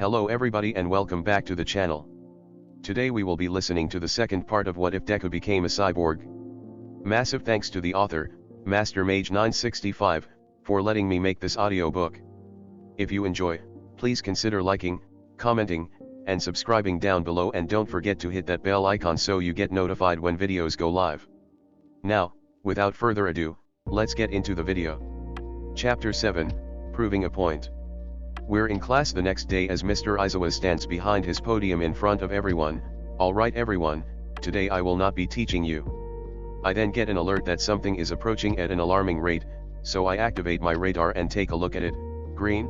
Hello everybody and welcome back to the channel. Today we will be listening to the second part of What If Deku Became a Cyborg. Massive thanks to the author, Master Mage 965, for letting me make this audiobook. If you enjoy, please consider liking, commenting, and subscribing down below, and don't forget to hit that bell icon so you get notified when videos go live. Now, without further ado, let's get into the video. Chapter 7, Proving a Point. We're in class the next day as Mr. Aizawa stands behind his podium in front of everyone. Alright everyone, today I will not be teaching you. I then get an alert that something is approaching at an alarming rate, so I activate my radar and take a look at it. Green?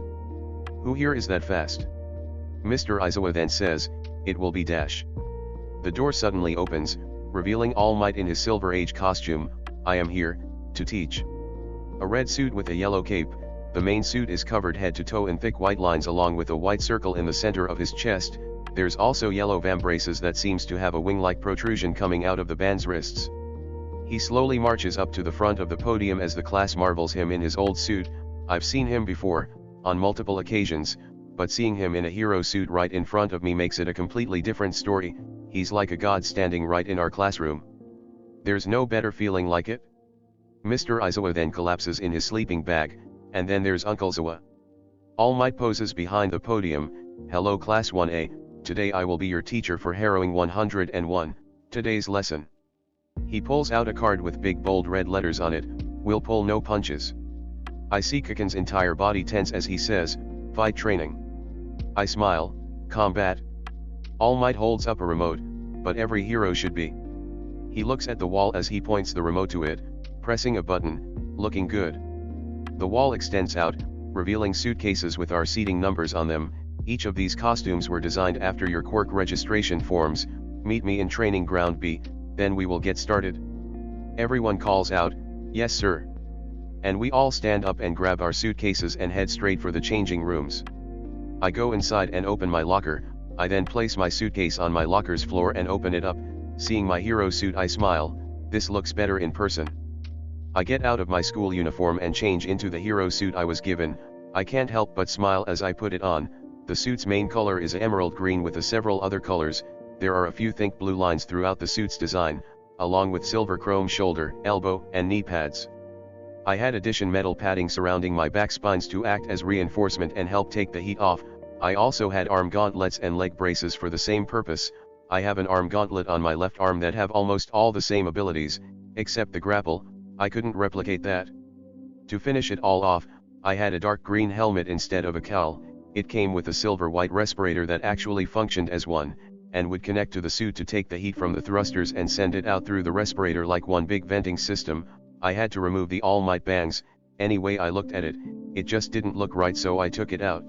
Who here is that fast? Mr. Aizawa then says, it will be Dash. The door suddenly opens, revealing All Might in his Silver Age costume. I am here, to teach. A red suit with a yellow cape. The main suit is covered head to toe in thick white lines along with a white circle in the center of his chest. There's also yellow vambraces that seems to have a wing-like protrusion coming out of the band's wrists. He slowly marches up to the front of the podium as the class marvels him in his old suit. I've seen him before, on multiple occasions, but seeing him in a hero suit right in front of me makes it a completely different story. He's like a god standing right in our classroom. There's no better feeling like it. Mr. Aizawa then collapses in his sleeping bag. And then there's Uncle Zawa. All Might poses behind the podium. Hello class 1A, today I will be your teacher for harrowing 101, today's lesson. He pulls out a card with big bold red letters on it. We'll pull no punches. I see Kaken's entire body tense as he says, fight training. I smile, combat. All Might holds up a remote, but every hero should be. He looks at the wall as he points the remote to it, pressing a button, looking good. The wall extends out, revealing suitcases with our seating numbers on them. Each of these costumes were designed after your quirk registration forms. Meet me in training ground B, then we will get started. Everyone calls out, yes sir. And we all stand up and grab our suitcases and head straight for the changing rooms. I go inside and open my locker. I then place my suitcase on my locker's floor and open it up. Seeing my hero suit I smile, this looks better in person. I get out of my school uniform and change into the hero suit I was given. I can't help but smile as I put it on. The suit's main color is emerald green with several other colors. There are a few thick blue lines throughout the suit's design, along with silver chrome shoulder, elbow, and knee pads. I had addition metal padding surrounding my back spines to act as reinforcement and help take the heat off. I also had arm gauntlets and leg braces for the same purpose. I have an arm gauntlet on my left arm that have almost all the same abilities, except the grapple. I couldn't replicate that. To finish it all off, I had a dark green helmet instead of a cowl. It came with a silver-white respirator that actually functioned as one, and would connect to the suit to take the heat from the thrusters and send it out through the respirator like one big venting system. I had to remove the All Might bangs. Anyway, I looked at it, it just didn't look right, so I took it out.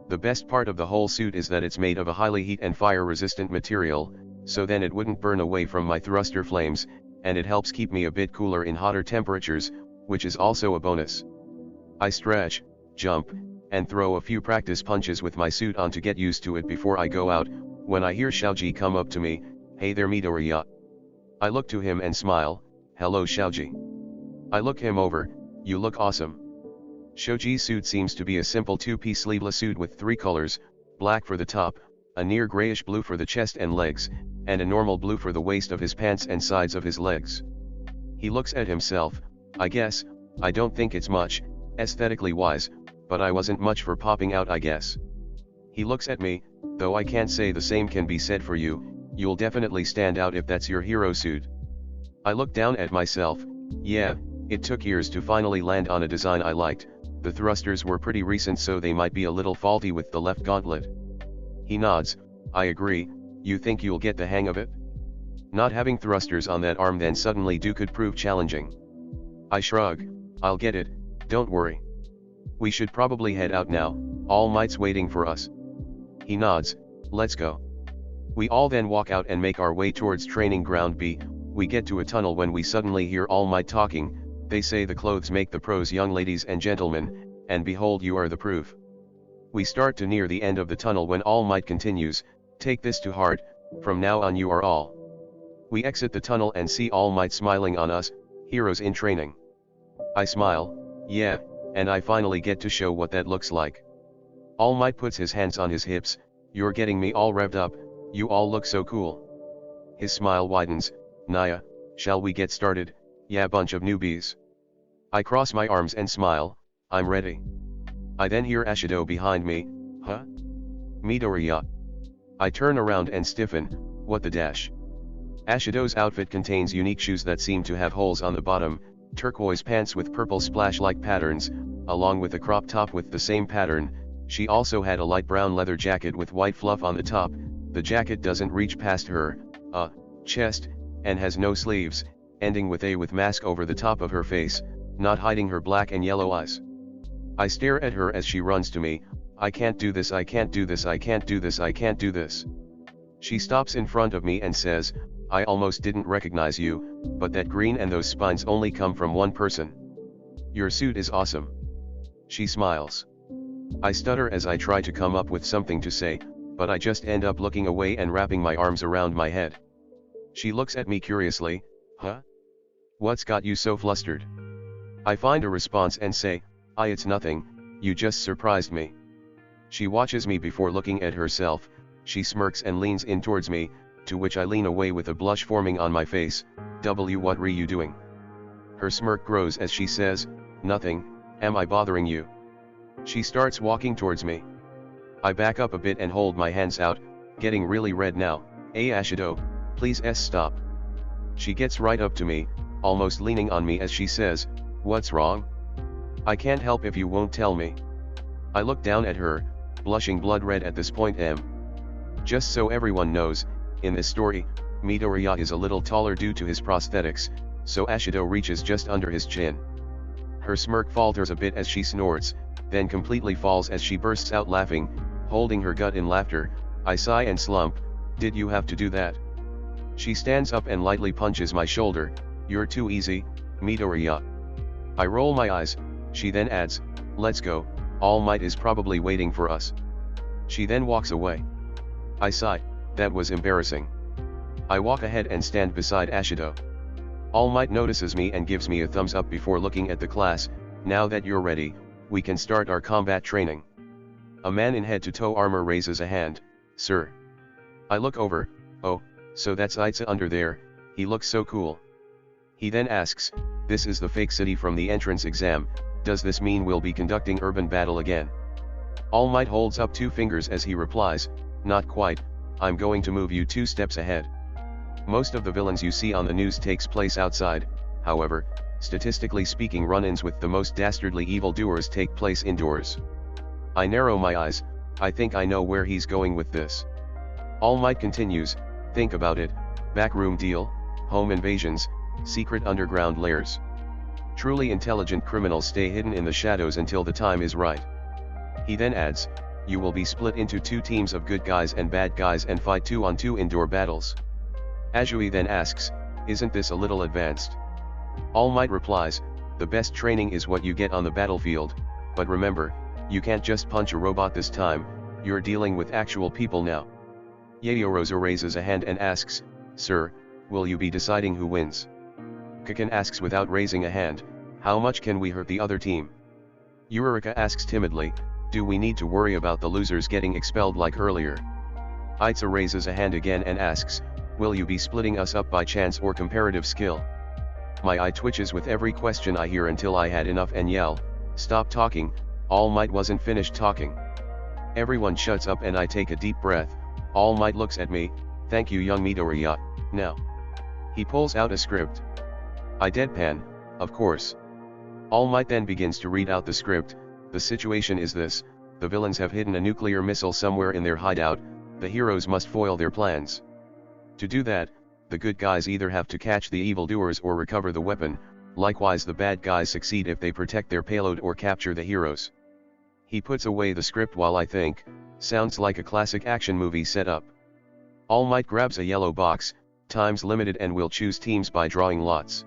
The best part of the whole suit is that it's made of a highly heat and fire resistant material, so then it wouldn't burn away from my thruster flames, and it helps keep me a bit cooler in hotter temperatures, which is also a bonus. I stretch, jump, and throw a few practice punches with my suit on to get used to it before I go out, when I hear Xiaoji come up to me. Hey there Midoriya. I look to him and smile. Hello Xiaoji. I look him over. You look awesome. Xiaoji's suit seems to be a simple two-piece sleeveless suit with three colors, black for the top, a near grayish blue for the chest and legs, and a normal blue for the waist of his pants and sides of his legs. He looks at himself. I guess, I don't think it's much, aesthetically wise, but I wasn't much for popping out I guess. He looks at me, though I can't say the same can be said for you. You'll definitely stand out if that's your hero suit. I look down at myself. Yeah, it took years to finally land on a design I liked. The thrusters were pretty recent, so they might be a little faulty with the left gauntlet. He nods. I agree. You think you'll get the hang of it? Not having thrusters on that arm then suddenly could prove challenging. I shrug. I'll get it, don't worry. We should probably head out now, All Might's waiting for us. He nods. Let's go. We all then walk out and make our way towards training ground B. We get to a tunnel when we suddenly hear All Might talking. They say the clothes make the pros, young ladies and gentlemen, and behold you are the proof. We start to near the end of the tunnel when All Might continues. Take this to heart, from now on you are all. We exit the tunnel and see All Might smiling on us, heroes in training. I smile, yeah, and I finally get to show what that looks like. All Might puts his hands on his hips. You're getting me all revved up, you all look so cool. His smile widens. Naya, shall we get started? Yeah, bunch of newbies. I cross my arms and smile. I'm ready. I then hear Ashido behind me. Huh? Midoriya. I turn around and stiffen. What the dash? Ashido's outfit contains unique shoes that seem to have holes on the bottom, turquoise pants with purple splash-like patterns, along with a crop top with the same pattern. She also had a light brown leather jacket with white fluff on the top. The jacket doesn't reach past her chest, and has no sleeves, ending with a mask over the top of her face, not hiding her black and yellow eyes. I stare at her as she runs to me. I can't do this, I can't do this, I can't do this, I can't do this. She stops in front of me and says, I almost didn't recognize you, but that green and those spines only come from one person. Your suit is awesome. She smiles. I stutter as I try to come up with something to say, but I just end up looking away and wrapping my arms around my head. She looks at me curiously. Huh? What's got you so flustered? I find a response and say, it's nothing, you just surprised me. She watches me before looking at herself. She smirks and leans in towards me, to which I lean away with a blush forming on my face. What were you doing? Her smirk grows as she says, nothing, am I bothering you? She starts walking towards me. I back up a bit and hold my hands out, getting really red now. Ashido, please stop. She gets right up to me, almost leaning on me as she says, what's wrong? I can't help if you won't tell me. I look down at her, blushing blood red at this point. Just so everyone knows, in this story, Midoriya is a little taller due to his prosthetics, so Ashido reaches just under his chin. Her smirk falters a bit as she snorts, then completely falls as she bursts out laughing, holding her gut in laughter. I sigh and slump. Did you have to do that? She stands up and lightly punches my shoulder. You're too easy, Midoriya. I roll my eyes. She then adds, let's go, All Might is probably waiting for us. She then walks away. I sigh, that was embarrassing. I walk ahead and stand beside Ashido. All Might notices me and gives me a thumbs up before looking at the class. Now that you're ready, we can start our combat training. A man in head-to-toe armor raises a hand. Sir. I look over. Oh, so that's Itza under there, he looks so cool. He then asks, this is the fake city from the entrance exam, does this mean we'll be conducting urban battle again? All Might holds up 2 fingers as he replies, not quite, I'm going to move you 2 steps ahead. Most of the villains you see on the news takes place outside, however, statistically speaking run-ins with the most dastardly evildoers take place indoors. I narrow my eyes, I think I know where he's going with this. All Might continues, think about it, backroom deal, home invasions, secret underground lairs. Truly intelligent criminals stay hidden in the shadows until the time is right. He then adds, you will be split into 2 teams of good guys and bad guys and fight 2-on-2 indoor battles. Ajui then asks, isn't this a little advanced? All Might replies, the best training is what you get on the battlefield, but remember, you can't just punch a robot this time, you're dealing with actual people now. Yayorozu raises a hand and asks, sir, will you be deciding who wins? Kaken asks without raising a hand, how much can we hurt the other team? Yurika asks timidly, do we need to worry about the losers getting expelled like earlier? Itza raises a hand again and asks, will you be splitting us up by chance or comparative skill? My eye twitches with every question I hear until I had enough and yell, stop talking. All Might wasn't finished talking. Everyone shuts up and I take a deep breath. All Might looks at me, thank you young Midoriya, now. He pulls out a script. I deadpan, of course. All Might then begins to read out the script. The situation is this, the villains have hidden a nuclear missile somewhere in their hideout, the heroes must foil their plans. To do that, the good guys either have to catch the evildoers or recover the weapon, likewise the bad guys succeed if they protect their payload or capture the heroes. He puts away the script while I think, sounds like a classic action movie setup. All Might grabs a yellow box, time's limited and will choose teams by drawing lots.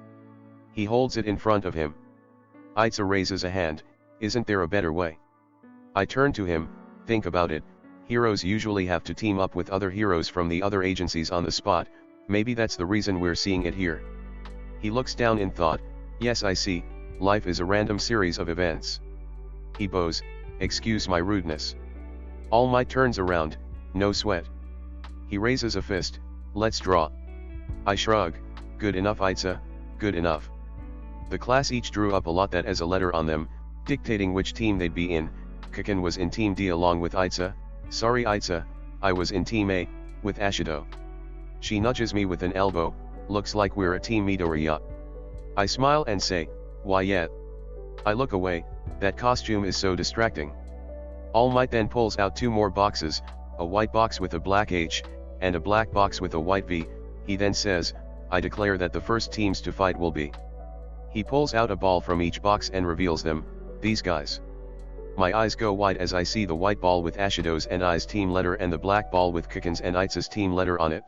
He holds it in front of him. Itza raises a hand, isn't there a better way? I turn to him, think about it, heroes usually have to team up with other heroes from the other agencies on the spot, maybe that's the reason we're seeing it here. He looks down in thought, yes I see, life is a random series of events. He bows, excuse my rudeness. All Might turns around, no sweat. He raises a fist, let's draw. I shrug, good enough Aitza, good enough. The class each drew up a lot that has a letter on them, dictating which team they'd be in. Kikin was in Team D along with Aitza, sorry Aitza, I was in Team A, with Ashido. She nudges me with an elbow, looks like we're a Team Midoriya. I smile and say, why yet? I look away, that costume is so distracting. All Might then pulls out 2 more boxes, a white box with a black H, and a black box with a white V. He then says, I declare that the first teams to fight will be. He pulls out a ball from each box and reveals them, these guys. My eyes go wide as I see the white ball with Ashido's and I's team letter and the black ball with Kikin's and Aitza's team letter on it.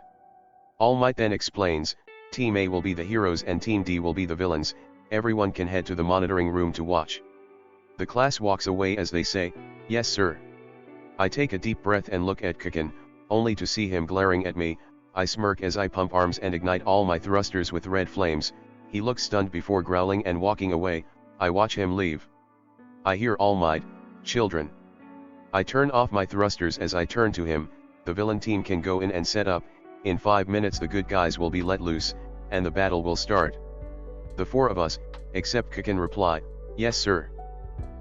All Might then explains, Team A will be the heroes and Team D will be the villains, everyone can head to the monitoring room to watch. The class walks away as they say, yes sir. I take a deep breath and look at Kikin, only to see him glaring at me. I smirk as I pump arms and ignite all my thrusters with red flames. He looks stunned before growling and walking away. I watch him leave. I hear All Might, children. I turn off my thrusters as I turn to him, the villain team can go in and set up, in 5 minutes the good guys will be let loose, and the battle will start. The 4 of us, except Kikin reply, yes sir.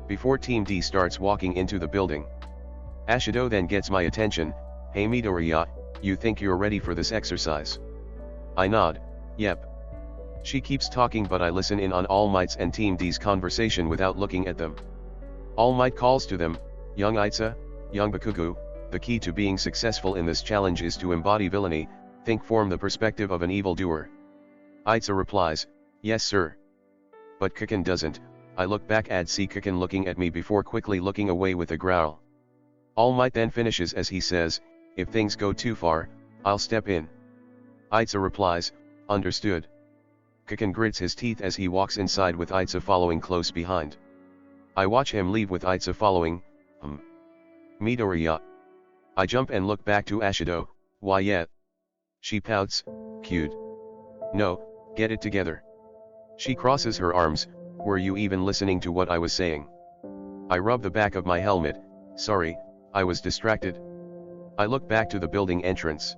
Before Team D starts walking into the building. Ashido then gets my attention, hey Midoriya, you think you're ready for this exercise? I nod, yep. She keeps talking but I listen in on All Might's and Team D's conversation without looking at them. All Might calls to them, young Aitza, young Bakugo, the key to being successful in this challenge is to embody villainy, think from the perspective of an evildoer. Aitza replies, yes sir. But Kikin doesn't. I look back and see Kikin looking at me before quickly looking away with a growl. All Might then finishes as he says, if things go too far, I'll step in. Aitza replies, understood. Kikin grits his teeth as he walks inside with Aitza following close behind. I watch him leave with Aitza following. Midoriya. I jump and look back to Ashido, why yet? She pouts, cute. No, get it together. She crosses her arms, were you even listening to what I was saying? I rub the back of my helmet, sorry, I was distracted. I look back to the building entrance.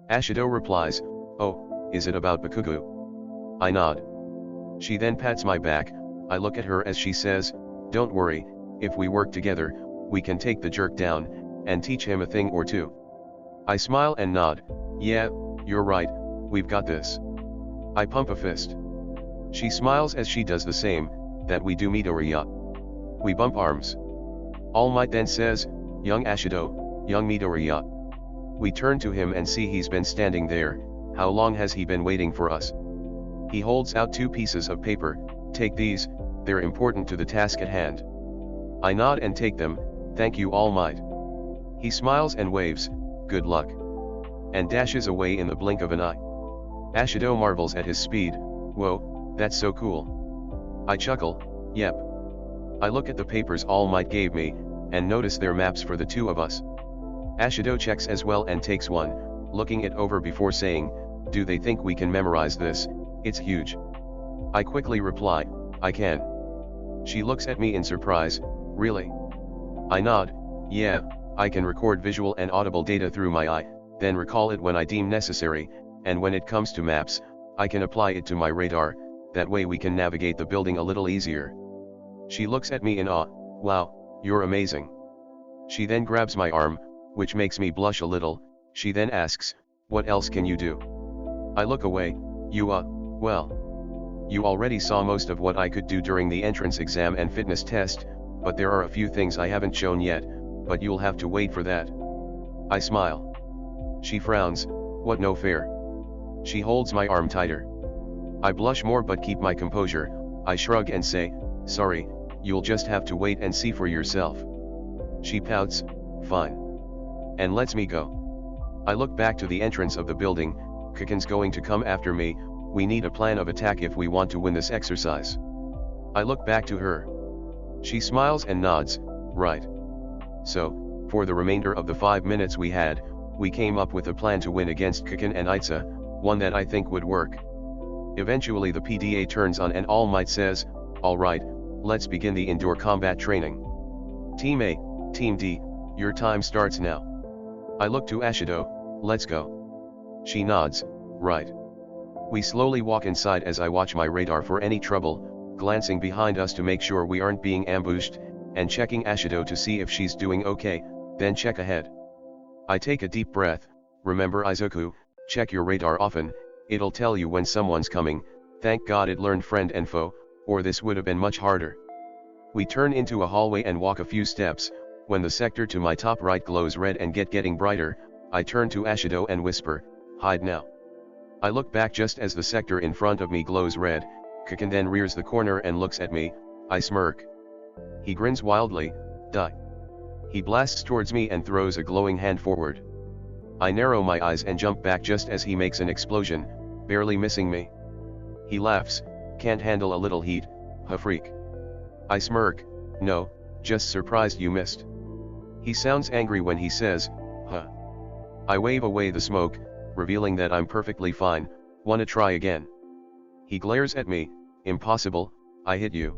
Ashido replies, oh, is it about Bakugo? I nod. She then pats my back, I look at her as she says, don't worry, if we work together, we can take the jerk down, and teach him a thing or two. I smile and nod, yeah, you're right, we've got this. I pump a fist. She smiles as she does the same, that we do Midoriya. We bump arms. All Might then says, young Ashido, young Midoriya. We turn to him and see he's been standing there, how long has he been waiting for us? He holds out 2 pieces of paper, take these, they're important to the task at hand. I nod and take them, thank you All Might. He smiles and waves, good luck. And dashes away in the blink of an eye. Ashido marvels at his speed, whoa, that's so cool. I chuckle, yep. I look at the papers All Might gave me, and notice they're maps for the 2 of us. Ashido checks as well and takes one, looking it over before saying, do they think we can memorize this, it's huge. I quickly reply, I can. She looks at me in surprise, really? I nod, yeah, I can record visual and audible data through my eye, then recall it when I deem necessary, and when it comes to maps, I can apply it to my radar, that way we can navigate the building a little easier. She looks at me in awe, wow, you're amazing. She then grabs my arm, which makes me blush a little. She then asks, what else can you do? I look away, well. You already saw most of what I could do during the entrance exam and fitness test, but there are a few things I haven't shown yet, but you'll have to wait for that. I smile. She frowns, what no fair? She holds my arm tighter. I blush more but keep my composure. I shrug and say, sorry, you'll just have to wait and see for yourself. She pouts, fine. And lets me go. I look back to the entrance of the building, Kikin's going to come after me, we need a plan of attack if we want to win this exercise. I look back to her. She smiles and nods, right. So, for the remainder of the 5 minutes we had, we came up with a plan to win against Kikin and Aitza, one that I think would work. Eventually the PDA turns on and All Might says, alright, let's begin the indoor combat training. Team A, Team D, Your time starts now. I look to Ashido, let's go. She nods, right. We slowly walk inside as I watch my radar for any trouble, glancing behind us to make sure we aren't being ambushed, and checking Ashido to see if she's doing okay, then check ahead. I take a deep breath. Remember Izuku, check your radar often, it'll tell you when someone's coming. Thank God it learned friend and foe, or this would have been much harder. We turn into a hallway and walk a few steps. When the sector to my top right glows red and getting brighter, I turn to Ashido and whisper, hide now. I look back just as the sector in front of me glows red. Kaken then rears the corner and looks at me. I smirk. He grins wildly, die. He blasts towards me and throws a glowing hand forward. I narrow my eyes and jump back just as he makes an explosion, barely missing me. He laughs, can't handle a little heat, huh freak. I smirk, no, just surprised you missed. He sounds angry when he says, huh. I wave away the smoke, revealing that I'm perfectly fine, wanna try again. He glares at me, impossible, I hit you.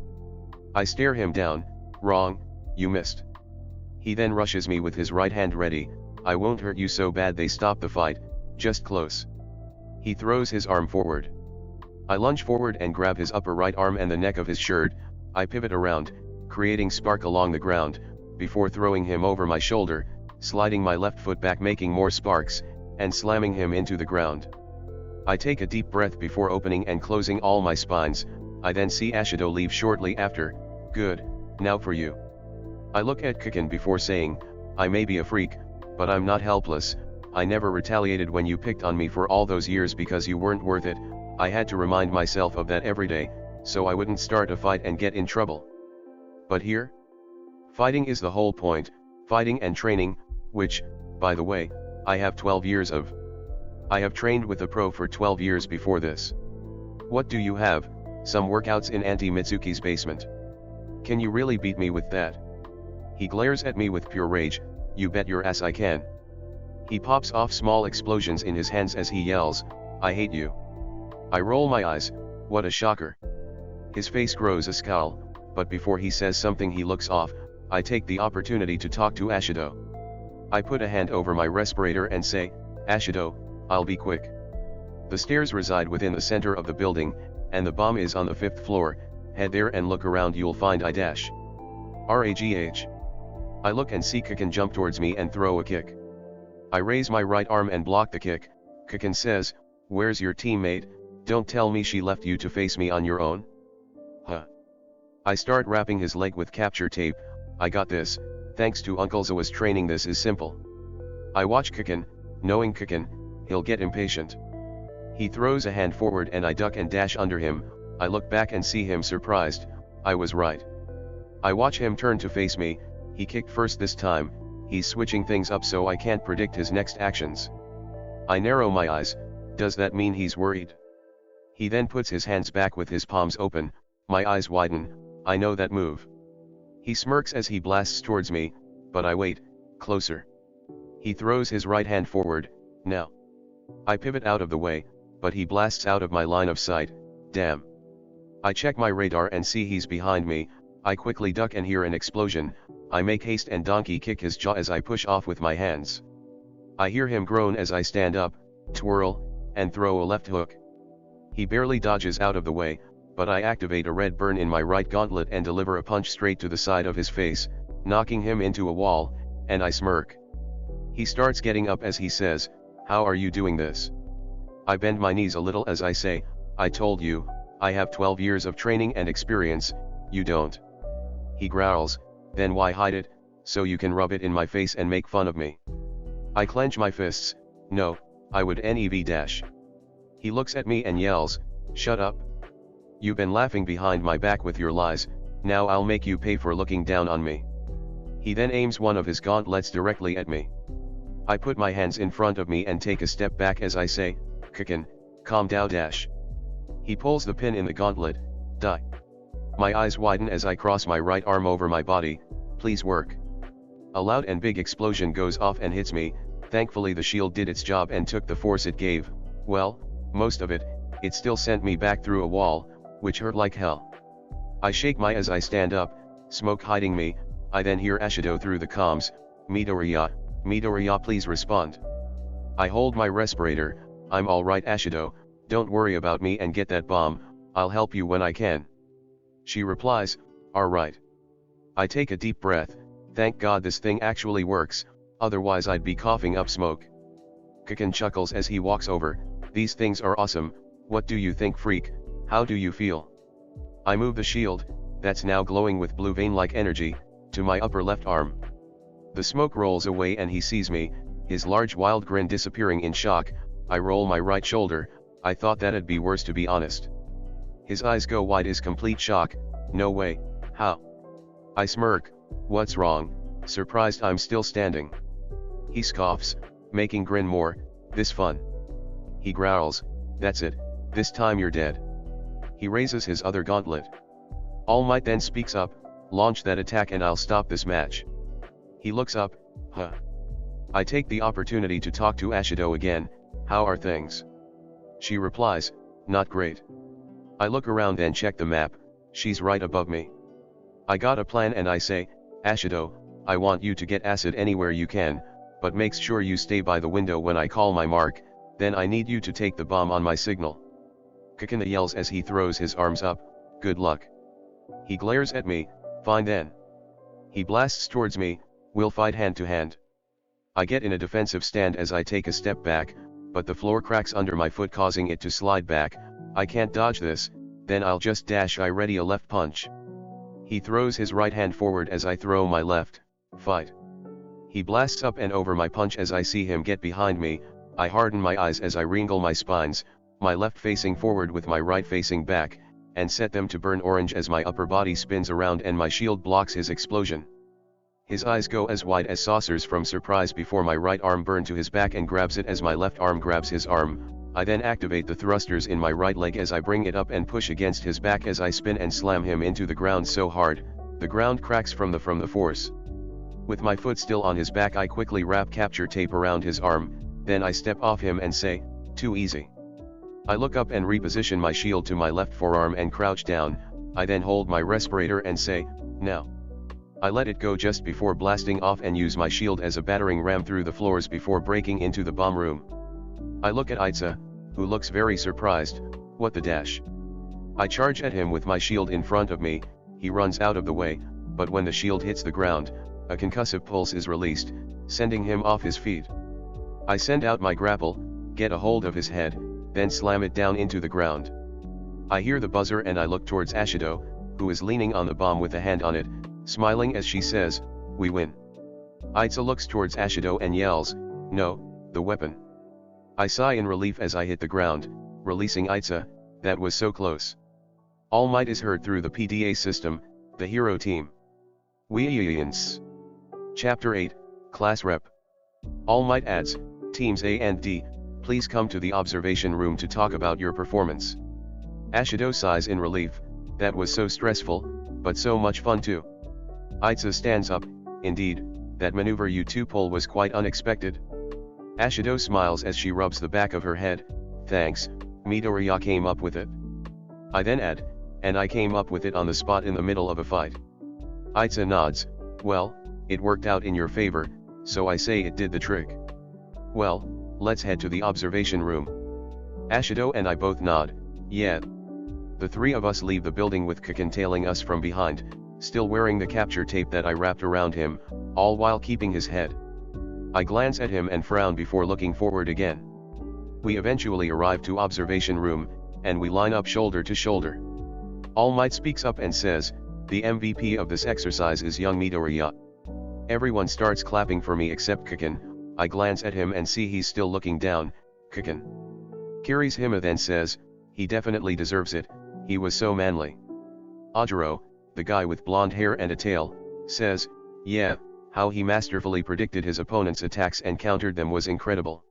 I stare him down, wrong, you missed. He then rushes me with his right hand ready, I won't hurt you so bad they stop the fight, just close. He throws his arm forward. I lunge forward and grab his upper right arm and the neck of his shirt, I pivot around, creating spark along the ground, before throwing him over my shoulder, sliding my left foot back making more sparks, and slamming him into the ground. I take a deep breath before opening and closing all my spines. I then see Ashido leave shortly after. Good, now for you. I look at Kaken before saying, I may be a freak, but I'm not helpless. I never retaliated when you picked on me for all those years because you weren't worth it. I had to remind myself of that every day, so I wouldn't start a fight and get in trouble. But here? Fighting is the whole point, fighting and training, which, by the way, I have 12 years of. I have trained with a pro for 12 years before this. What do you have? Some workouts in Auntie Mitsuki's basement. Can you really beat me with that? He glares at me with pure rage, you bet your ass I can. He pops off small explosions in his hands as he yells, I hate you. I roll my eyes, what a shocker. His face grows a scowl, but before he says something he looks off. I take the opportunity to talk to Ashido. I put a hand over my respirator and say, Ashido, I'll be quick. The stairs reside within the center of the building, and the bomb is on the 5th floor, head there and look around you'll find RAGH. I look and see Kaken jump towards me and throw a kick. I raise my right arm and block the kick. Kaken says, where's your teammate? Don't tell me she left you to face me on your own? Huh. I start wrapping his leg with capture tape. I got this, thanks to Uncle Zawa's training this is simple. I watch Kaken, knowing Kaken, he'll get impatient. He throws a hand forward and I duck and dash under him. I look back and see him surprised, I was right. I watch him turn to face me, he kicked first this time, he's switching things up so I can't predict his next actions. I narrow my eyes, does that mean he's worried? He then puts his hands back with his palms open, my eyes widen, I know that move. He smirks as he blasts towards me, but I wait, closer. He throws his right hand forward, now. I pivot out of the way, but he blasts out of my line of sight, damn. I check my radar and see he's behind me, I quickly duck and hear an explosion, I make haste and donkey kick his jaw as I push off with my hands. I hear him groan as I stand up, twirl, and throw a left hook. He barely dodges out of the way, but I activate a red burn in my right gauntlet and deliver a punch straight to the side of his face, knocking him into a wall, and I smirk. He starts getting up as he says, how are you doing this? I bend my knees a little as I say, I told you, I have 12 years of training and experience, you don't. He growls, then why hide it, so you can rub it in my face and make fun of me. I clench my fists, no, I would nev dash. He looks at me and yells, shut up. You've been laughing behind my back with your lies, now I'll make you pay for looking down on me. He then aims one of his gauntlets directly at me. I put my hands in front of me and take a step back as I say, Kaken, calm down dash. He pulls the pin in the gauntlet, die. My eyes widen as I cross my right arm over my body, please work. A loud and big explosion goes off and hits me, thankfully the shield did its job and took the force it gave, well, most of it, it still sent me back through a wall, which hurt like hell. I shake my as I stand up, smoke hiding me, I then hear Ashido through the comms, Midoriya, please respond. I hold my respirator. I'm alright Ashido, don't worry about me and get that bomb, I'll help you when I can. She replies, alright. I take a deep breath, thank God this thing actually works, otherwise I'd be coughing up smoke. Kiken chuckles as he walks over, these things are awesome, what do you think freak, how do you feel? I move the shield, that's now glowing with blue vein-like energy, to my upper left arm. The smoke rolls away and he sees me, his large wild grin disappearing in shock. I roll my right shoulder, I thought that'd be worse to be honest. His eyes go wide is complete shock, no way, how? I smirk, what's wrong, surprised I'm still standing. He scoffs, making grin more, this fun. He growls, that's it, this time you're dead. He raises his other gauntlet. All Might then speaks up, launch that attack and I'll stop this match. He looks up, huh. I take the opportunity to talk to Ashido again, how are things? She replies, not great. I look around and check the map, she's right above me. I got a plan and I say, Ashido, I want you to get acid anywhere you can, but make sure you stay by the window when I call my mark, then I need you to take the bomb on my signal. Kakuna yells as he throws his arms up, good luck. He glares at me, fine then. He blasts towards me, we'll fight hand to hand. I get in a defensive stand as I take a step back, but the floor cracks under my foot causing it to slide back. I can't dodge this, then I'll just dash. I ready a left punch. He throws his right hand forward as I throw my left, fight. He blasts up and over my punch as I see him get behind me. I harden my eyes as I wrinkle my spines, my left facing forward with my right facing back, and set them to burn orange as my upper body spins around and my shield blocks his explosion. His eyes go as wide as saucers from surprise before my right arm burns to his back and grabs it as my left arm grabs his arm. I then activate the thrusters in my right leg as I bring it up and push against his back as I spin and slam him into the ground so hard, the ground cracks from the force. With my foot still on his back I quickly wrap capture tape around his arm, then I step off him and say, too easy. I look up and reposition my shield to my left forearm and crouch down. I then hold my respirator and say, now. I let it go just before blasting off and use my shield as a battering ram through the floors before breaking into the bomb room. I look at Aitsa, who looks very surprised, what the dash. I charge at him with my shield in front of me, he runs out of the way, but when the shield hits the ground, a concussive pulse is released, sending him off his feet. I send out my grapple, get a hold of his head, then slam it down into the ground. I hear the buzzer and I look towards Ashido, who is leaning on the bomb with a hand on it, smiling as she says, we win. Aitsa looks towards Ashido and yells, no, the weapon. I sigh in relief as I hit the ground, releasing Aitsa, that was so close. All Might is heard through the PDA system, the hero team. Weeyins. Chapter 8, Class Rep. All Might adds, Teams A and D, please come to the observation room to talk about your performance. Ashido sighs in relief, that was so stressful, but so much fun too. Aitsa stands up, indeed, that maneuver you two pull was quite unexpected. Ashido smiles as she rubs the back of her head, thanks, Midoriya came up with it. I then add, and I came up with it on the spot in the middle of a fight. Aitsa nods, well, it worked out in your favor, so I say it did the trick. Well, let's head to the observation room. Ashido and I both nod, yeah. The three of us leave the building with Kaken tailing us from behind, still wearing the capture tape that I wrapped around him, all while keeping his head. I glance at him and frown before looking forward again. We eventually arrive to observation room, and we line up shoulder to shoulder. All Might speaks up and says, the MVP of this exercise is young Midoriya. Everyone starts clapping for me except Kaken. I glance at him and see he's still looking down. Kaken. Kirishima then says, he definitely deserves it, he was so manly. Ajiro, the guy with blonde hair and a tail, says, yeah, how he masterfully predicted his opponent's attacks and countered them was incredible.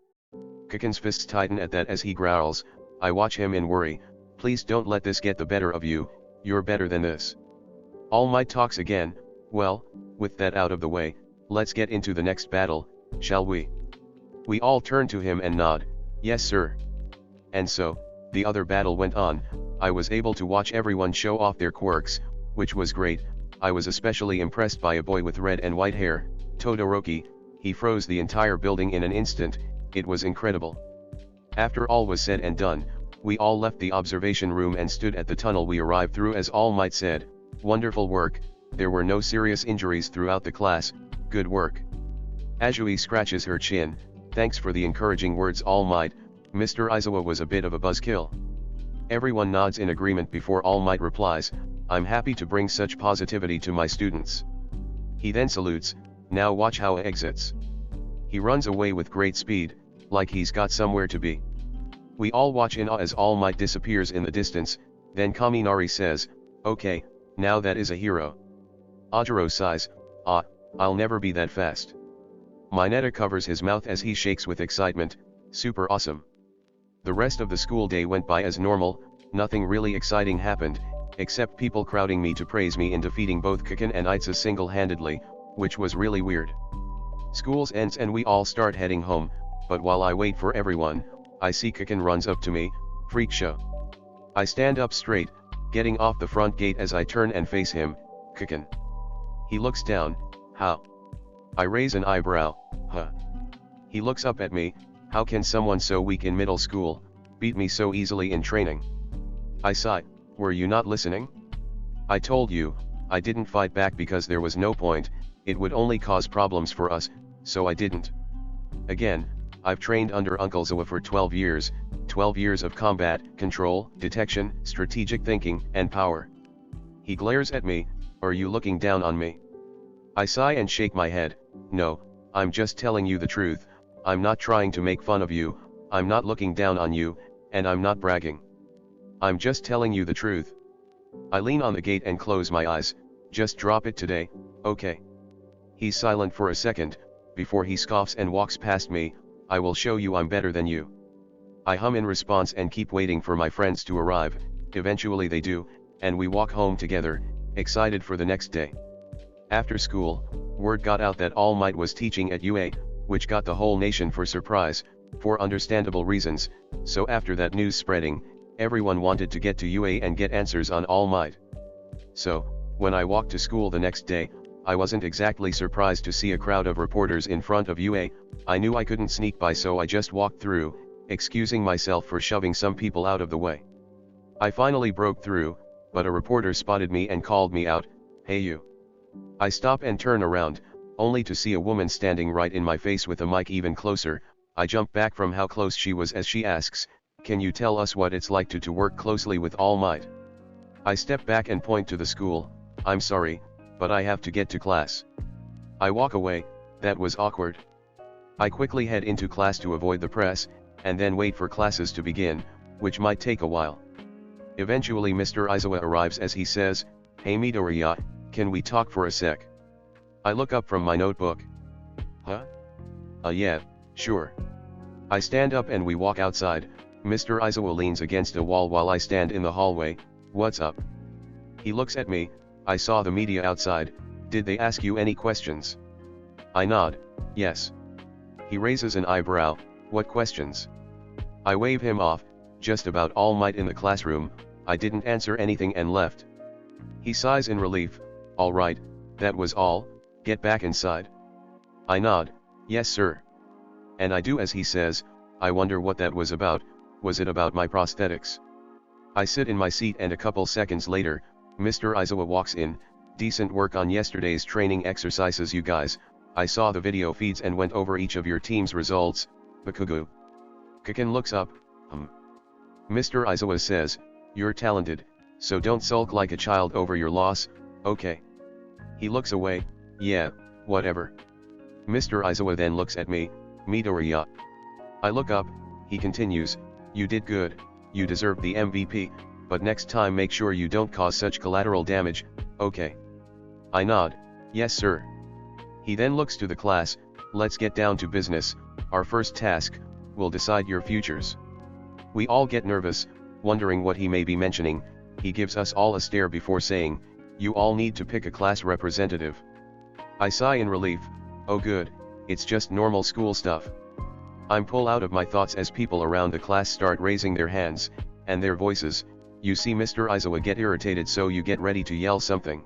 Kaken's fists tighten at that as he growls, I watch him in worry, please don't let this get the better of you, you're better than this. All Might talks again, well, with that out of the way, let's get into the next battle, shall we? We all turn to him and nod, yes sir. And so, the other battle went on. I was able to watch everyone show off their quirks, which was great. I was especially impressed by a boy with red and white hair, Todoroki, he froze the entire building in an instant. It was incredible. After all was said and done, we all left the observation room and stood at the tunnel we arrived through as All Might said, "Wonderful work, there were no serious injuries throughout the class, good work." Azui scratches her chin, "Thanks for the encouraging words, All Might. Mr. Aizawa was a bit of a buzzkill." Everyone nods in agreement before All Might replies, "I'm happy to bring such positivity to my students." He then salutes, "Now watch how he exits." He runs away with great speed, like he's got somewhere to be. We all watch in awe as All Might disappears in the distance, then Kaminari says, "Okay, now that is a hero." Ajiro sighs, "Ah, I'll never be that fast." Mineta covers his mouth as he shakes with excitement, "Super awesome." The rest of the school day went by as normal, nothing really exciting happened, except people crowding me to praise me in defeating both Kiken and Itza single-handedly, which was really weird. School ends and we all start heading home, but while I wait for everyone, I see Kiken runs up to me, freak show. I stand up straight, getting off the front gate as I turn and face him, "Kiken." He looks down, "How?" I raise an eyebrow, "Huh?" He looks up at me, "How can someone so weak in middle school, beat me so easily in training?" I sigh, "Were you not listening? I told you, I didn't fight back because there was no point, it would only cause problems for us, so I didn't. Again, I've trained under Uncle Zawa for 12 years, 12 years of combat, control, detection, strategic thinking, and power." He glares at me, "Are you looking down on me?" I sigh and shake my head, "No, I'm just telling you the truth, I'm not trying to make fun of you, I'm not looking down on you, and I'm not bragging. I'm just telling you the truth." I lean on the gate and close my eyes, "Just drop it today, okay?" He's silent for a second, before he scoffs and walks past me, "I will show you I'm better than you." I hum in response and keep waiting for my friends to arrive. Eventually they do, and we walk home together, excited for the next day. After school, word got out that All Might was teaching at UA, which got the whole nation for surprise, for understandable reasons, so after that news spreading, everyone wanted to get to UA and get answers on All Might. So, when I walked to school the next day, I wasn't exactly surprised to see a crowd of reporters in front of UA. I knew I couldn't sneak by, so I just walked through, excusing myself for shoving some people out of the way. I finally broke through, but a reporter spotted me and called me out, "Hey you." I stop and turn around, only to see a woman standing right in my face with a mic even closer. I jump back from how close she was as she asks, "Can you tell us what it's like to work closely with All Might?" I step back and point to the school, "I'm sorry, but I have to get to class." I walk away, that was awkward. I quickly head into class to avoid the press, and then wait for classes to begin, which might take a while. Eventually Mr. Aizawa arrives as he says, "Hey Midoriya, can we talk for a sec?" I look up from my notebook. "Huh? Yeah, sure." I stand up and we walk outside. Mr. Aizawa leans against a wall while I stand in the hallway. "What's up?" He looks at me, "I saw the media outside, did they ask you any questions?" I nod, "Yes." He raises an eyebrow, "What questions?" I wave him off, "Just about All Might in the classroom." I didn't answer anything and left. He sighs in relief, "All right, that was all, get back inside." I nod, "Yes sir." And I do as he says. I wonder what that was about. Was it about my prosthetics? I sit in my seat and a couple seconds later, Mr. Aizawa walks in. "Decent work on yesterday's training exercises you guys. I saw the video feeds and went over each of your team's results, Bakugo." Kiken looks up, Mr. Aizawa says, "You're talented, so don't sulk like a child over your loss, okay?" He looks away, "Yeah, whatever." Mr. Aizawa then looks at me, "Midoriya." I look up, he continues, "You did good, you deserve the MVP, but next time make sure you don't cause such collateral damage, okay?" I nod, "Yes sir." He then looks to the class, "Let's get down to business, our first task, will decide your futures." We all get nervous, wondering what he may be mentioning. He gives us all a stare before saying, "You all need to pick a class representative." I sigh in relief, "Oh good, it's just normal school stuff." I'm pulled out of my thoughts as people around the class start raising their hands, and their voices. You see Mr. Aizawa get irritated, so you get ready to yell something.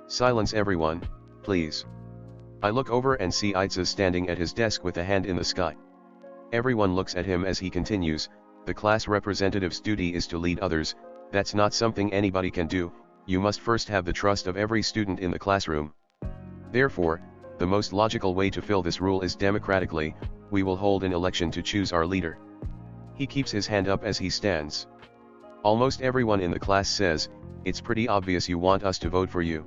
"Silence everyone, please." I look over and see Itza standing at his desk with a hand in the sky. Everyone looks at him as he continues, the class representative's duty is to lead others, that's not something anybody can do, you must first have the trust of every student in the classroom. Therefore, the most logical way to fill this role is democratically, we will hold an election to choose our leader. He keeps his hand up as he stands. Almost everyone in the class says, it's pretty obvious you want us to vote for you.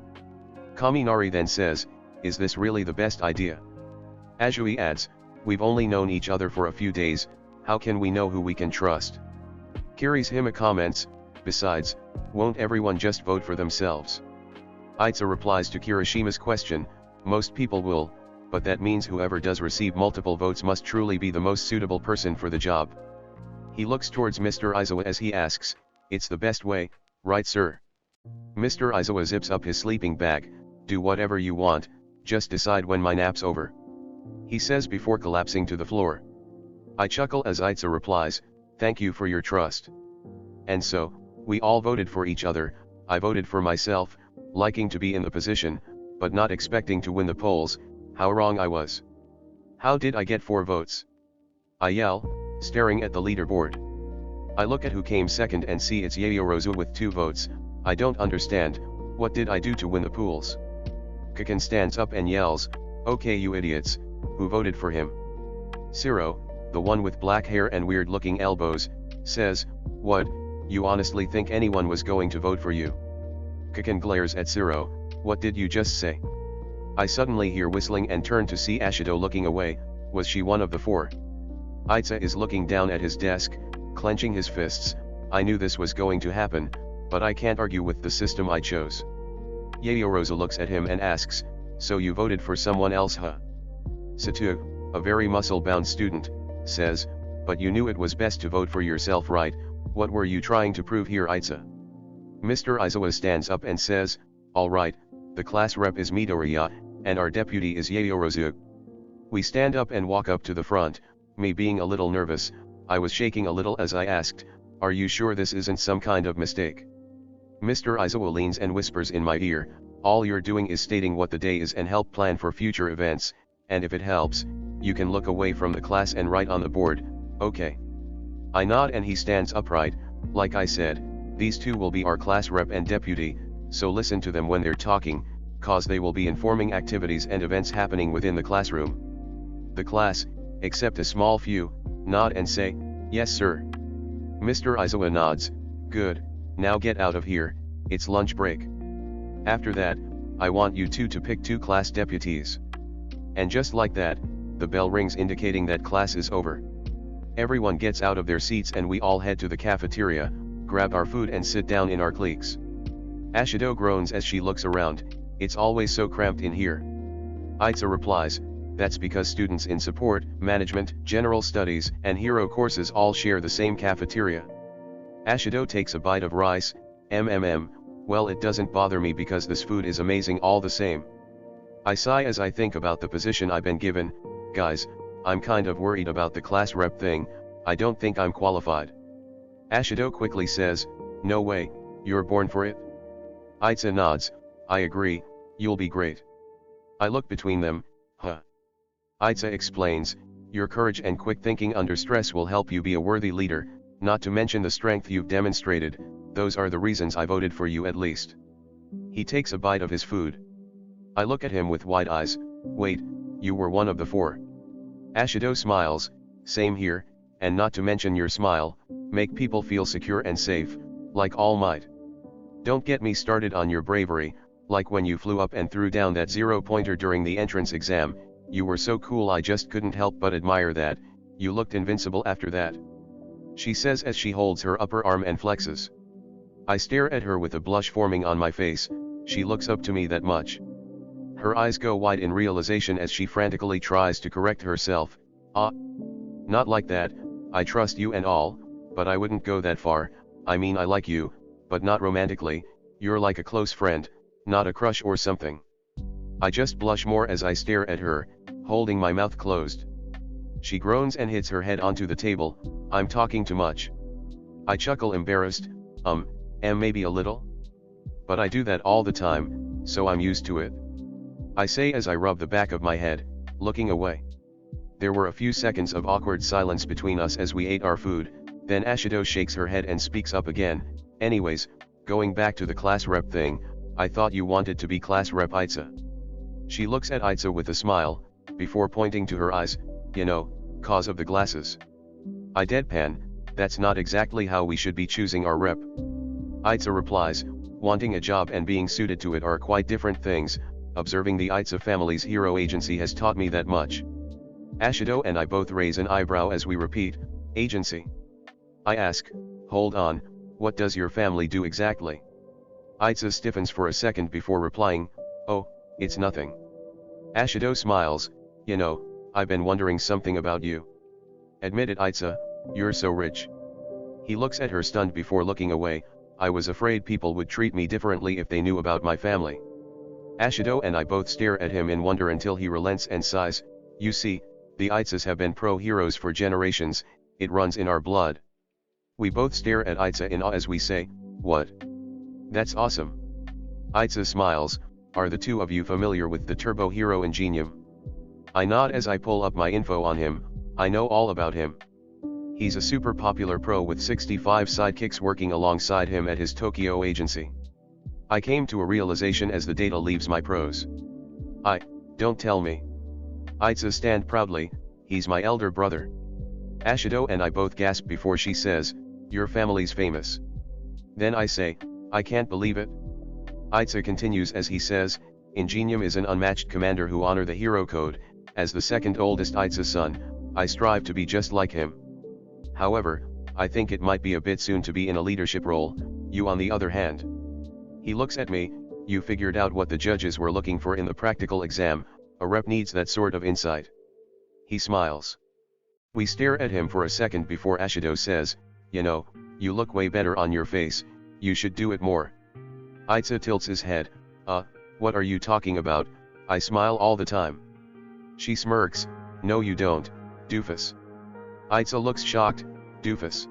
Kaminari then says, is this really the best idea? Azui adds, we've only known each other for a few days, how can we know who we can trust? Kirishima comments, besides, won't everyone just vote for themselves? Itza replies to Kirishima's question, most people will, but that means whoever does receive multiple votes must truly be the most suitable person for the job. He looks towards Mr. Izawa as he asks, it's the best way, right sir? Mr. Izawa zips up his sleeping bag, do whatever you want, just decide when my nap's over. He says before collapsing to the floor. I chuckle as Itza replies, thank you for your trust. And so, we all voted for each other, I voted for myself, liking to be in the position, but not expecting to win the polls, how wrong I was. How did I get 4 votes? I yell, staring at the leaderboard. I look at who came second and see it's Yayorozu with 2 votes, I don't understand, what did I do to win the polls? Kaken stands up and yells, okay you idiots, who voted for him? Siro, the one with black hair and weird looking elbows, says, what, you honestly think anyone was going to vote for you? Kaken glares at Siro, what did you just say? I suddenly hear whistling and turn to see Ashido looking away, was she one of the 4? Itza is looking down at his desk, clenching his fists, I knew this was going to happen, but I can't argue with the system I chose. Yayorozu looks at him and asks, so you voted for someone else huh? Satu, a very muscle-bound student, says, but you knew it was best to vote for yourself right, what were you trying to prove here Itza? Mr. Izawa stands up and says, alright, the class rep is Midoriya, and our deputy is Yayorozu. We stand up and walk up to the front, me being a little nervous, I was shaking a little as I asked, are you sure this isn't some kind of mistake? Mr. Izawa leans and whispers in my ear, all you're doing is stating what the day is and help plan for future events, and if it helps, you can look away from the class and write on the board, okay. I nod and he stands upright, like I said, these 2 will be our class rep and deputy, so listen to them when they're talking, cause they will be informing activities and events happening within the classroom. The class, except a small few, nod and say, yes sir. Mr. Izawa nods, good, now get out of here, it's lunch break. After that, I want you 2 to pick 2 class deputies. And just like that, the bell rings indicating that class is over. Everyone gets out of their seats and we all head to the cafeteria, grab our food and sit down in our cliques. Ashido groans as she looks around, it's always so cramped in here. Itza replies, that's because students in support, management, general studies, and hero courses all share the same cafeteria. Ashido takes a bite of rice, well it doesn't bother me because this food is amazing all the same. I sigh as I think about the position I've been given, guys, I'm kind of worried about the class rep thing, I don't think I'm qualified. Ashido quickly says, no way, you're born for it. Itza nods, I agree, you'll be great. I look between them, huh. Itza explains, your courage and quick thinking under stress will help you be a worthy leader, not to mention the strength you've demonstrated, those are the reasons I voted for you at least. He takes a bite of his food. I look at him with wide eyes, wait, you were one of the 4. Ashido smiles, same here, and not to mention your smile, make people feel secure and safe, like All Might. Don't get me started on your bravery, like when you flew up and threw down that 0-pointer during the entrance exam, you were so cool I just couldn't help but admire that, you looked invincible after that. She says as she holds her upper arm and flexes. I stare at her with a blush forming on my face, she looks up to me that much. Her eyes go wide in realization as she frantically tries to correct herself, not like that, I trust you and all, but I wouldn't go that far, I mean I like you, but not romantically, you're like a close friend, not a crush or something. I just blush more as I stare at her, holding my mouth closed. She groans and hits her head onto the table, I'm talking too much. I chuckle embarrassed, maybe a little? But I do that all the time, so I'm used to it. I say as I rub the back of my head, looking away. There were a few seconds of awkward silence between us as we ate our food, then Ashido shakes her head and speaks up again. Anyways, going back to the class rep thing, I thought you wanted to be class rep Itza. She looks at Itza with a smile, before pointing to her eyes, you know, cause of the glasses. I deadpan, that's not exactly how we should be choosing our rep. Itza replies, wanting a job and being suited to it are quite different things. Observing the Itza family's hero agency has taught me that much. Ashido and I both raise an eyebrow as we repeat, agency. I ask, hold on, what does your family do exactly? Itza stiffens for a second before replying, oh, it's nothing. Ashido smiles, you know, I've been wondering something about you. Admit it Itza, you're so rich. He looks at her stunned before looking away. I was afraid people would treat me differently if they knew about my family. Ashido and I both stare at him in wonder until he relents and sighs, you see, the Itzas have been pro-heroes for generations, it runs in our blood. We both stare at Itza in awe as we say, what? That's awesome. Itza smiles, are the two of you familiar with the turbo hero Ingenium? I nod as I pull up my info on him. I know all about him. He's a super popular pro with 65 sidekicks working alongside him at his Tokyo agency. I came to a realization as the data leaves my pros. Don't tell me. Itza stand proudly, he's my elder brother. Ashido and I both gasp before she says, your family's famous. Then I say, I can't believe it. Itza continues as he says, Ingenium is an unmatched commander who honor the hero code. As the second oldest Itza son, I strive to be just like him. However, I think it might be a bit soon to be in a leadership role. You on the other hand. He looks at me, you figured out what the judges were looking for in the practical exam, a rep needs that sort of insight. He smiles. We stare at him for a second before Ashido says, you know, you look way better on your face, you should do it more. Itza tilts his head, what are you talking about, I smile all the time. She smirks, no you don't, doofus. Itza looks shocked, doofus.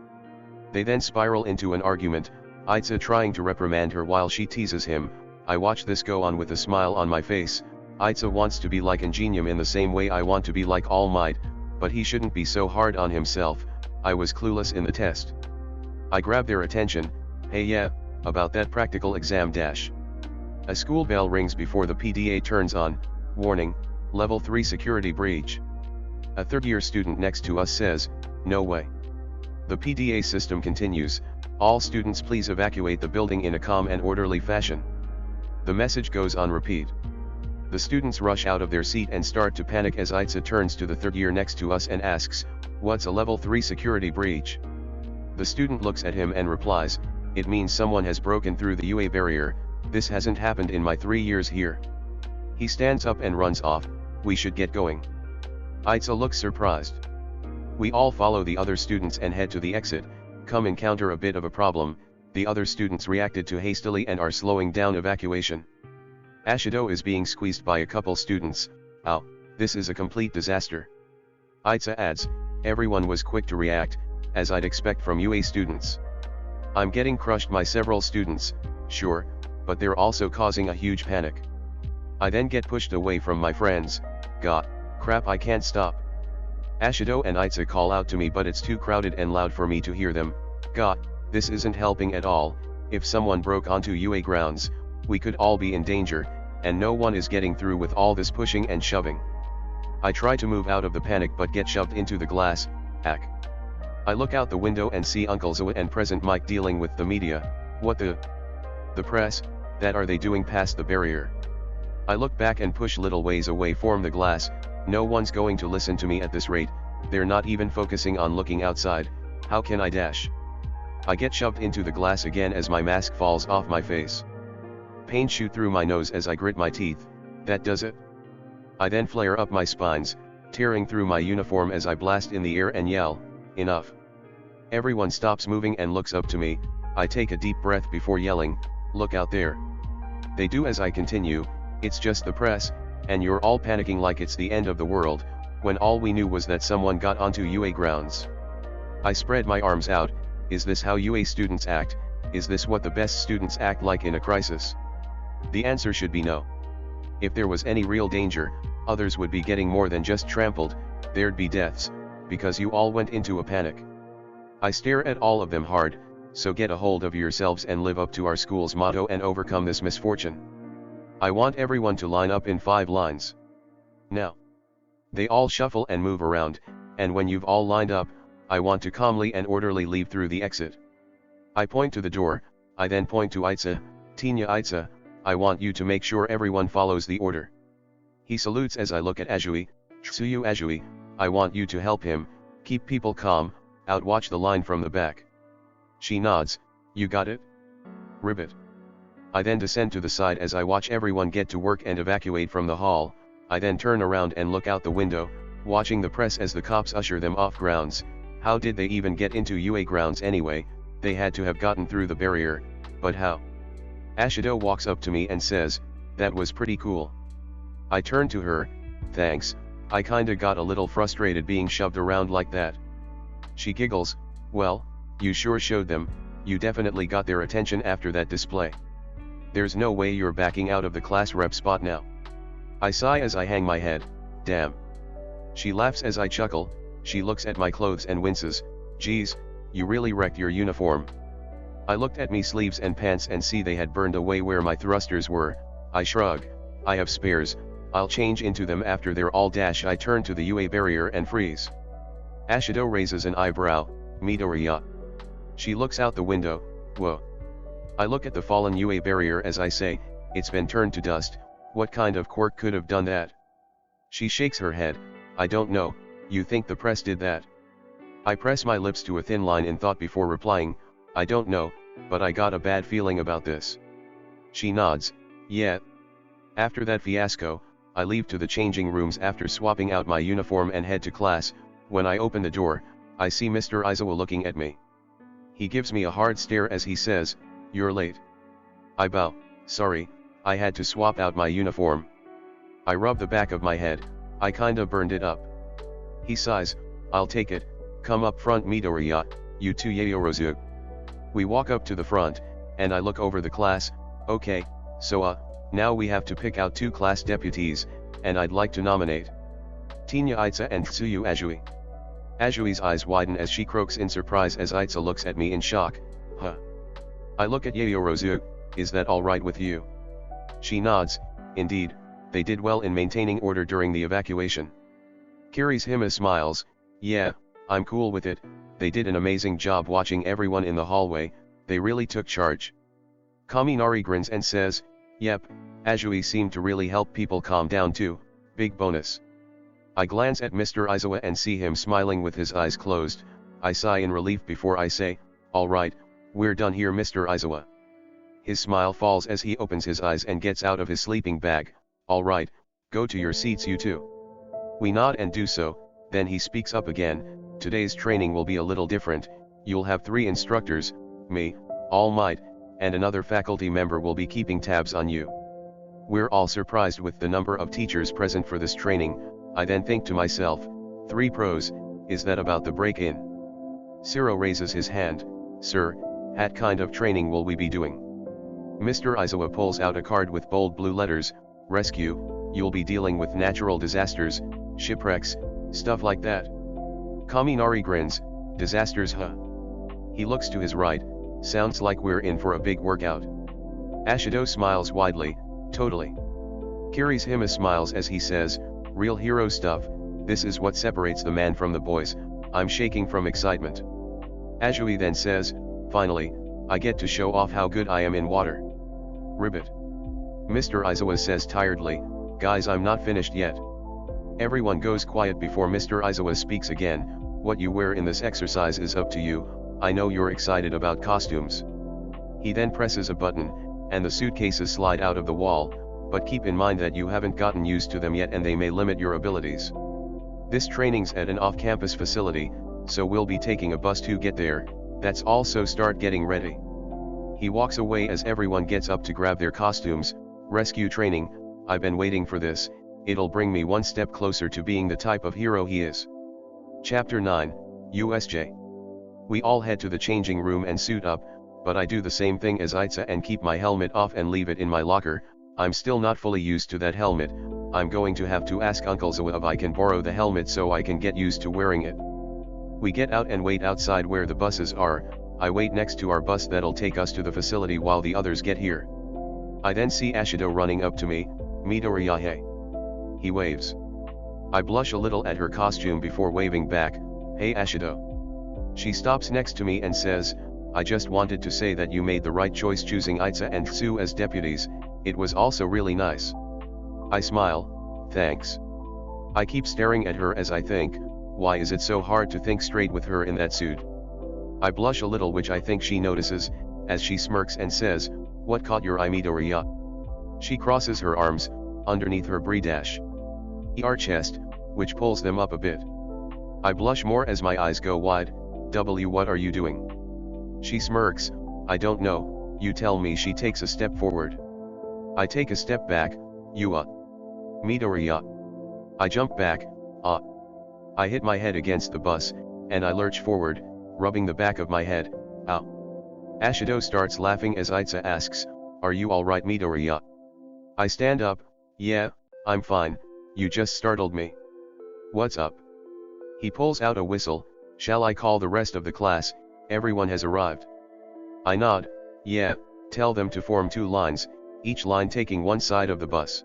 They then spiral into an argument, Itza trying to reprimand her while she teases him. I watch this go on with a smile on my face. Itza wants to be like Ingenium in the same way I want to be like All Might, but he shouldn't be so hard on himself. I was clueless in the test. I grab their attention, hey yeah, about that practical exam dash. A school bell rings before the PDA turns on, warning, level 3 security breach. A third-year student next to us says, no way. The PDA system continues, all students please evacuate the building in a calm and orderly fashion. The message goes on repeat. The students rush out of their seat and start to panic as Itza turns to the third year next to us and asks, what's a level 3 security breach? The student looks at him and replies, it means someone has broken through the UA barrier, this hasn't happened in my 3 years here. He stands up and runs off, we should get going. Itza looks surprised. We all follow the other students and head to the exit, come encounter a bit of a problem, the other students reacted too hastily and are slowing down evacuation. Ashido is being squeezed by a couple students, ow, this is a complete disaster. Itza adds, everyone was quick to react, as I'd expect from UA students. I'm getting crushed by several students, sure, but they're also causing a huge panic. I then get pushed away from my friends, crap I can't stop. Ashido and Itza call out to me but it's too crowded and loud for me to hear them, this isn't helping at all, if someone broke onto UA grounds, we could all be in danger, and no one is getting through with all this pushing and shoving. I try to move out of the panic but get shoved into the glass, I look out the window and see Uncle Zoe and Present Mike dealing with the media. What the press, that are they doing past the barrier? I look back and push little ways away from the glass, no one's going to listen to me at this rate, they're not even focusing on looking outside, how can I dash? I get shoved into the glass again as my mask falls off my face. Pain shoot through my nose as I grit my teeth, that does it. I then flare up my spines, tearing through my uniform as I blast in the air and yell, enough. Everyone stops moving and looks up to me, I take a deep breath before yelling, look out there. They do as I continue, it's just the press, and you're all panicking like it's the end of the world, when all we knew was that someone got onto UA grounds. I spread my arms out, is this how UA students act, is this what the best students act like in a crisis? The answer should be no. If there was any real danger, others would be getting more than just trampled, there'd be deaths, because you all went into a panic. I stare at all of them hard, so get a hold of yourselves and live up to our school's motto and overcome this misfortune. I want everyone to line up in 5 lines. Now. They all shuffle and move around, and when you've all lined up, I want to calmly and orderly leave through the exit. I point to the door, I then point to Itza, Tinya Itza, I want you to make sure everyone follows the order. He salutes as I look at Ajui, Tsuyu Ajui, I want you to help him, keep people calm, outwatch the line from the back. She nods, you got it? Ribbit. I then descend to the side as I watch everyone get to work and evacuate from the hall. I then turn around and look out the window, watching the press as the cops usher them off grounds. How did they even get into UA grounds anyway? They had to have gotten through the barrier, but how? Ashido walks up to me and says, that was pretty cool. I turn to her, thanks, I kinda got a little frustrated being shoved around like that. She giggles, well, you sure showed them, you definitely got their attention after that display. There's no way you're backing out of the class rep spot now. I sigh as I hang my head, damn. She laughs as I chuckle, she looks at my clothes and winces, geez, you really wrecked your uniform. I looked at me sleeves and pants and see they had burned away where my thrusters were. I shrug, I have spares, I'll change into them after they're all dash. I turn to the UA barrier and freeze. Ashido raises an eyebrow, Midoriya. She looks out the window, whoa. I look at the fallen UA barrier as I say, it's been turned to dust. What kind of quirk could have done that? She shakes her head, I don't know, you think the press did that? I press my lips to a thin line in thought before replying, I don't know, but I got a bad feeling about this. She nods, yeah. After that fiasco, I leave to the changing rooms after swapping out my uniform and head to class. When I open the door, I see Mr. Izawa looking at me. He gives me a hard stare as he says, you're late. I bow, sorry. I had to swap out my uniform. I rub the back of my head, I kinda burned it up. He sighs, I'll take it, come up front Midoriya, you two Yayorozu. We walk up to the front, and I look over the class, okay, so now we have to pick out 2 class deputies, and I'd like to nominate Tinya Itza and Tsuyu Ajui. Ajui's eyes widen as she croaks in surprise as Itza looks at me in shock, huh. I look at Yayorozu, is that alright with you? She nods, indeed, they did well in maintaining order during the evacuation. Kirihime smiles, yeah, I'm cool with it, they did an amazing job watching everyone in the hallway, they really took charge. Kaminari grins and says, yep, Ajui seemed to really help people calm down too, big bonus. I glance at Mr. Izawa and see him smiling with his eyes closed. I sigh in relief before I say, alright, we're done here Mr. Izawa. His smile falls as he opens his eyes and gets out of his sleeping bag, alright, go to your seats you two. We nod and do so, then he speaks up again, today's training will be a little different, you'll have 3 instructors, me, All Might, and another faculty member will be keeping tabs on you. We're all surprised with the number of teachers present for this training. I then think to myself, 3 pros, is that about the break-in? Ciro raises his hand, sir, what kind of training will we be doing? Mr. Izawa pulls out a card with bold blue letters, rescue, you'll be dealing with natural disasters, shipwrecks, stuff like that. Kaminari grins, disasters huh? He looks to his right, sounds like we're in for a big workout. Ashido smiles widely, totally. Kirihime smiles as he says, real hero stuff, this is what separates the man from the boys, I'm shaking from excitement. Ajui then says, finally, I get to show off how good I am in water. Ribbit. Mr. Izawa says tiredly, guys I'm not finished yet. Everyone goes quiet before Mr. Izawa speaks again, what you wear in this exercise is up to you, I know you're excited about costumes. He then presses a button, and the suitcases slide out of the wall, but keep in mind that you haven't gotten used to them yet and they may limit your abilities. This training's at an off-campus facility, so we'll be taking a bus to get there, that's all so start getting ready. He walks away as everyone gets up to grab their costumes. Rescue training, I've been waiting for this, it'll bring me one step closer to being the type of hero he is. Chapter 9, USJ. We all head to the changing room and suit up, but I do the same thing as Itza and keep my helmet off and leave it in my locker. I'm still not fully used to that helmet. I'm going to have to ask Uncle Zawa if I can borrow the helmet so I can get used to wearing it. We get out and wait outside where the buses are. I wait next to our bus that'll take us to the facility while the others get here. I then see Ashido running up to me. Midoriya. He waves. I blush a little at her costume before waving back. Hey Ashido. She stops next to me and says, I just wanted to say that you made the right choice choosing Aitsa and Tsu as deputies. It was also really nice. I smile. Thanks. I keep staring at her as I think, why is it so hard to think straight with her in that suit? I blush a little, which I think she notices, as she smirks and says, what caught your eye, Midoriya? She crosses her arms, underneath her her chest, which pulls them up a bit. I blush more as my eyes go wide. What are you doing? She smirks. I don't know, you tell me. She takes a step forward. I take a step back. Midoriya. I jump back. I hit my head against the bus, and I lurch forward, rubbing the back of my head. Ow. Ashido starts laughing as Aitsa asks, are you alright, Midoriya? I stand up. Yeah, I'm fine, you just startled me. What's up? He pulls out a whistle. Shall I call the rest of the class? Everyone has arrived. I nod. Yeah, tell them to form 2 lines, each line taking one side of the bus.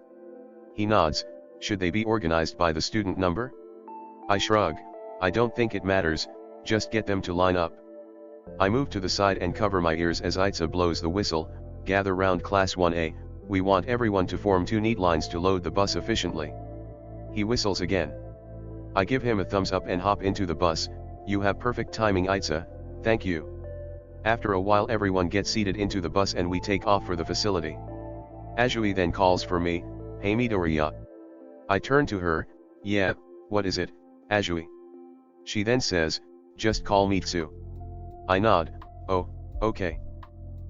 He nods. Should they be organized by the student number? I shrug. I don't think it matters, just get them to line up. I move to the side and cover my ears as Aitsa blows the whistle. Gather round class 1A, we want everyone to form 2 neat lines to load the bus efficiently. He whistles again. I give him a thumbs up and hop into the bus. You have perfect timing, Aitsa, thank you. After a while everyone gets seated into the bus and we take off for the facility. Azui then calls for me. Hey Midoriya. I turn to her. Yeah, what is it, Azui? She then says, just call me Tsu. I nod. Oh, okay.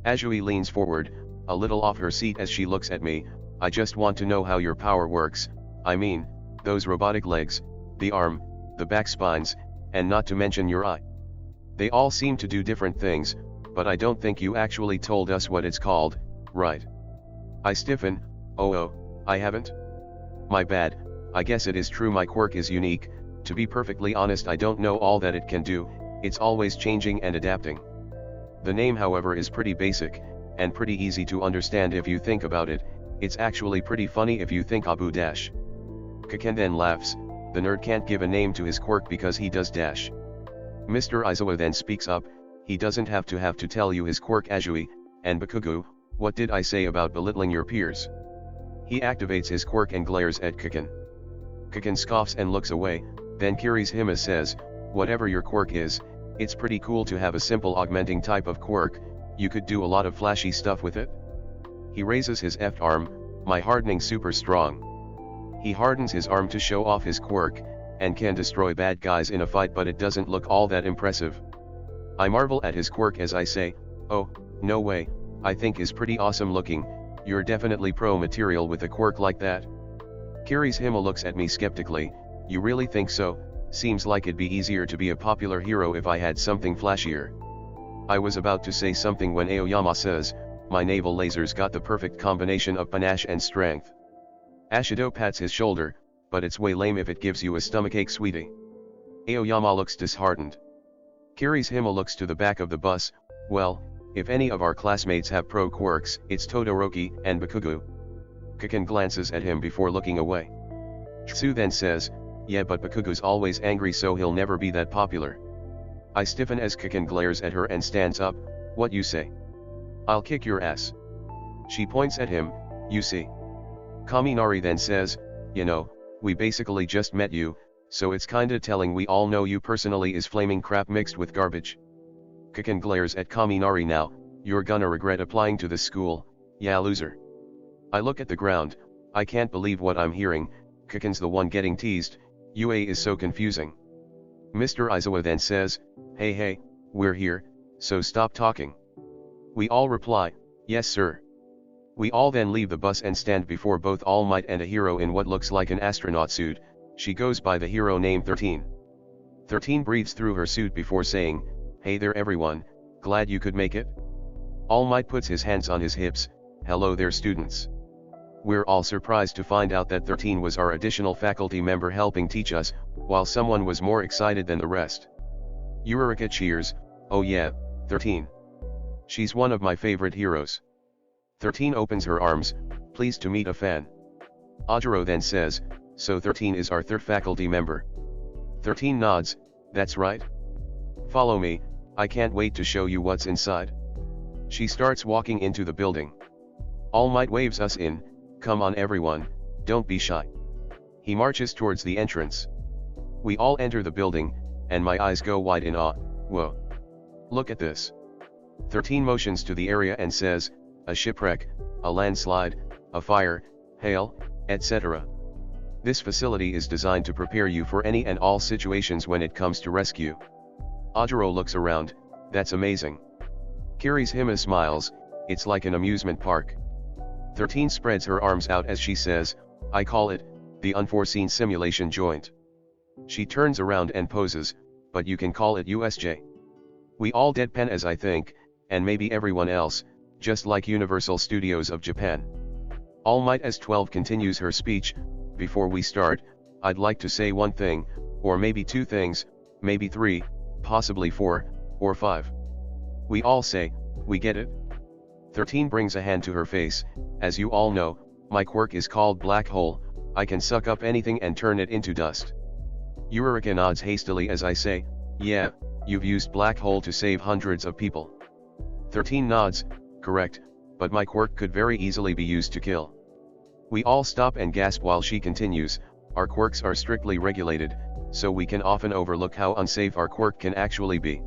Azui leans forward, a little off her seat as she looks at me. I just want to know how your power works. I mean, those robotic legs, the arm, the back spines, and not to mention your eye. They all seem to do different things, but I don't think you actually told us what it's called, right? I stiffen. Oh, I haven't? My bad. I guess it is true my quirk is unique. To be perfectly honest, I don't know all that it can do. It's always changing and adapting. The name, however, is pretty basic, and pretty easy to understand if you think about it. It's actually pretty funny if you think Abu Dash. Kaken then laughs. The nerd can't give a name to his quirk because he does dash. Mr. Aizawa then speaks up. He doesn't have to tell you his quirk, Azui, and Bakugu, what did I say about belittling your peers? He activates his quirk and glares at Kaken. Kaken scoffs and looks away, then Kirihime says, whatever your quirk is, it's pretty cool to have a simple augmenting type of quirk. You could do a lot of flashy stuff with it. He raises his left arm. My hardening super strong. He hardens his arm to show off his quirk, and can destroy bad guys in a fight, but it doesn't look all that impressive. I marvel at his quirk as I say, oh, no way, I think is pretty awesome looking. You're definitely pro material with a quirk like that. Kirihime looks at me skeptically. You really think so? Seems like it'd be easier to be a popular hero if I had something flashier. I was about to say something when Aoyama says, my naval lasers got the perfect combination of panache and strength. Ashido pats his shoulder, but it's way lame if it gives you a stomachache, sweetie. Aoyama looks disheartened. Kirihime looks to the back of the bus. Well, if any of our classmates have pro quirks, it's Todoroki and Bakugu. Kaken glances at him before looking away. Tsu then says, yeah, but Bakugu's always angry, so he'll never be that popular. I stiffen as Kaken glares at her and stands up. What you say? I'll kick your ass. She points at him. You see. Kaminari then says, you know, we basically just met you, so it's kinda telling we all know you personally is flaming crap mixed with garbage. Kaken glares at Kaminari now. You're gonna regret applying to this school, yeah, loser. I look at the ground. I can't believe what I'm hearing. Kaken's the one getting teased. UA is so confusing. Mr. Aizawa then says, hey, we're here, so stop talking. We all reply, yes sir. We all then leave the bus and stand before both All Might and a hero in what looks like an astronaut suit. She goes by the hero name 13. 13 breathes through her suit before saying, hey there everyone, glad you could make it. All Might puts his hands on his hips. Hello there students. We're all surprised to find out that 13 was our additional faculty member helping teach us, while someone was more excited than the rest. Eureka cheers, oh yeah, 13. She's one of my favorite heroes. 13 opens her arms, pleased to meet a fan. Ajiro then says, so 13 is our third faculty member. 13 nods, that's right. Follow me, I can't wait to show you what's inside. She starts walking into the building. All Might waves us in, come on everyone, don't be shy. He marches towards the entrance. We all enter the building, and my eyes go wide in awe, whoa. Look at this. 13 motions to the area and says, a shipwreck, a landslide, a fire, hail, etc. This facility is designed to prepare you for any and all situations when it comes to rescue. Ajiro looks around, that's amazing. Kirihime smiles, it's like an amusement park. 13 spreads her arms out as she says, I call it, the unforeseen simulation joint. She turns around and poses, but you can call it USJ. We all deadpan as I think, and maybe everyone else, just like Universal Studios of Japan. All Might as 12 continues her speech, before we start, I'd like to say one thing, or maybe two things, maybe three, possibly four, or five. We all say, we get it? 13 brings a hand to her face, as you all know, my quirk is called Black Hole, I can suck up anything and turn it into dust. Eureka nods hastily as I say, yeah, you've used Black Hole to save hundreds of people. 13 nods, correct, but my quirk could very easily be used to kill. We all stop and gasp while she continues, our quirks are strictly regulated, so we can often overlook how unsafe our quirk can actually be.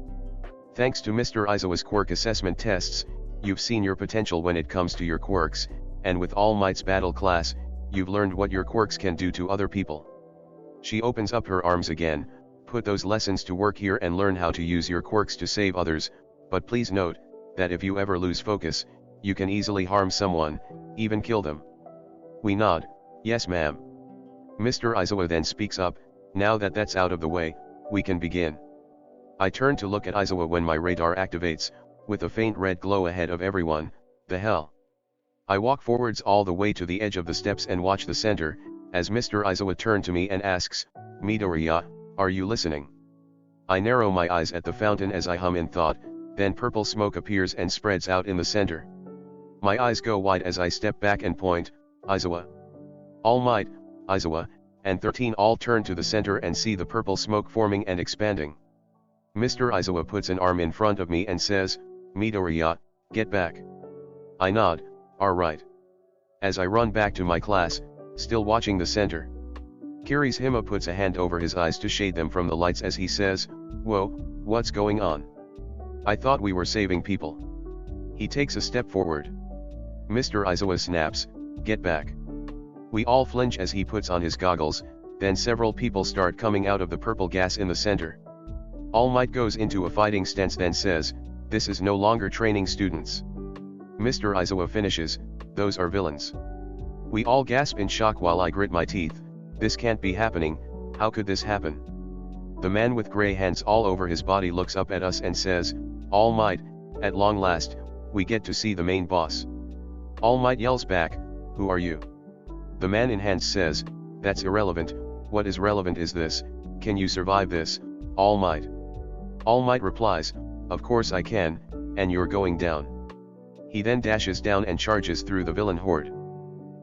Thanks to Mr. Aizawa's quirk assessment tests, you've seen your potential when it comes to your quirks, and with All Might's battle class, you've learned what your quirks can do to other people. She opens up her arms again, put those lessons to work here and learn how to use your quirks to save others, but please note, that if you ever lose focus, you can easily harm someone, even kill them. We nod, yes ma'am. Mr. Aizawa then speaks up, now that that's out of the way, we can begin. I turn to look at Aizawa when my radar activates, with a faint red glow ahead of everyone, the hell. I walk forwards all the way to the edge of the steps and watch the center, as Mr. Aizawa turns to me and asks, Midoriya, are you listening? I narrow my eyes at the fountain as I hum in thought, then purple smoke appears and spreads out in the center. My eyes go wide as I step back and point, Aizawa. All Might, Aizawa, and 13 all turn to the center and see the purple smoke forming and expanding. Mr. Aizawa puts an arm in front of me and says, Midoriya, get back. I nod, alright. As I run back to my class, still watching the center. Kirihime puts a hand over his eyes to shade them from the lights as he says, whoa, what's going on? I thought we were saving people. He takes a step forward. Mr. Aizawa snaps, get back. We all flinch as he puts on his goggles, then several people start coming out of the purple gas in the center. All Might goes into a fighting stance then says, this is no longer training students. Mr. Aizawa finishes, those are villains. We all gasp in shock while I grit my teeth, this can't be happening, how could this happen? The man with gray hands all over his body looks up at us and says, All Might, at long last, we get to see the main boss. All Might yells back, who are you? The man in hands says, that's irrelevant, what is relevant is this, can you survive this, All Might? All Might replies, of course I can, and you're going down. He then dashes down and charges through the villain horde.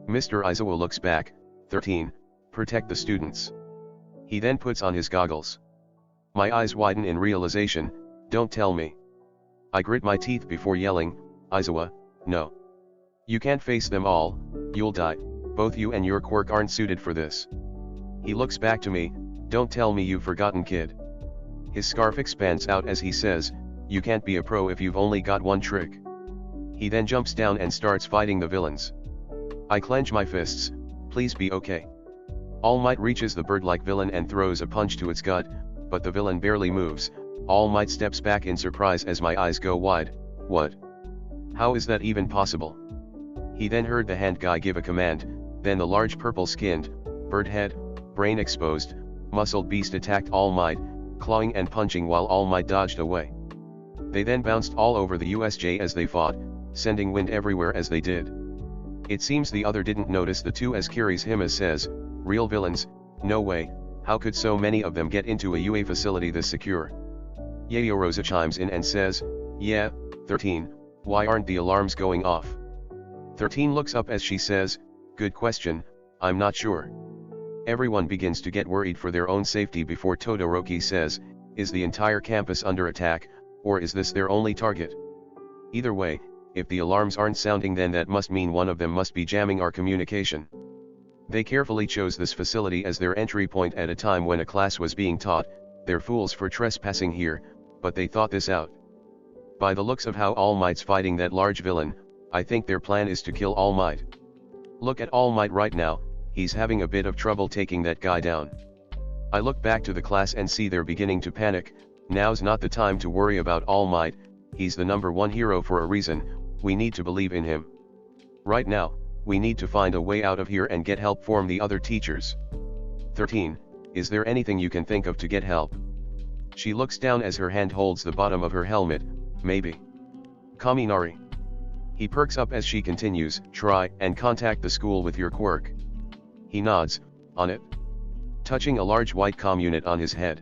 Mr. Aizawa looks back, 13, protect the students. He then puts on his goggles. My eyes widen in realization, don't tell me. I grit my teeth before yelling, Aizawa, no. You can't face them all, you'll die, both you and your quirk aren't suited for this. He looks back to me, don't tell me you've forgotten kid. His scarf expands out as he says, you can't be a pro if you've only got one trick. He then jumps down and starts fighting the villains. I clench my fists, please be okay. All Might reaches the bird-like villain and throws a punch to its gut, but the villain barely moves. All Might steps back in surprise as my eyes go wide, what? How is that even possible? He then heard the hand guy give a command, then the large purple-skinned, bird head, brain exposed, muscled beast attacked All Might, clawing and punching while All Might dodged away. They then bounced all over the USJ as they fought, sending wind everywhere as they did. It seems the other didn't notice the two as Kirihime says, real villains, no way, how could so many of them get into a UA facility this secure? Yaoyorozu chimes in and says, yeah, 13, why aren't the alarms going off? 13 looks up as she says, good question, I'm not sure. Everyone begins to get worried for their own safety before Todoroki says, is the entire campus under attack, or is this their only target? Either way, if the alarms aren't sounding then that must mean one of them must be jamming our communication. They carefully chose this facility as their entry point at a time when a class was being taught, they're fools for trespassing here, but they thought this out. By the looks of how All Might's fighting that large villain, I think their plan is to kill All Might. Look at All Might right now, he's having a bit of trouble taking that guy down. I look back to the class and see they're beginning to panic. Now's not the time to worry about All Might, he's the number one hero for a reason, we need to believe in him. Right now, we need to find a way out of here and get help from the other teachers. 13, is there anything you can think of to get help? She looks down as her hand holds the bottom of her helmet, maybe. Kaminari. He perks up as she continues, try and contact the school with your quirk. He nods, on it. Touching a large white comm unit on his head.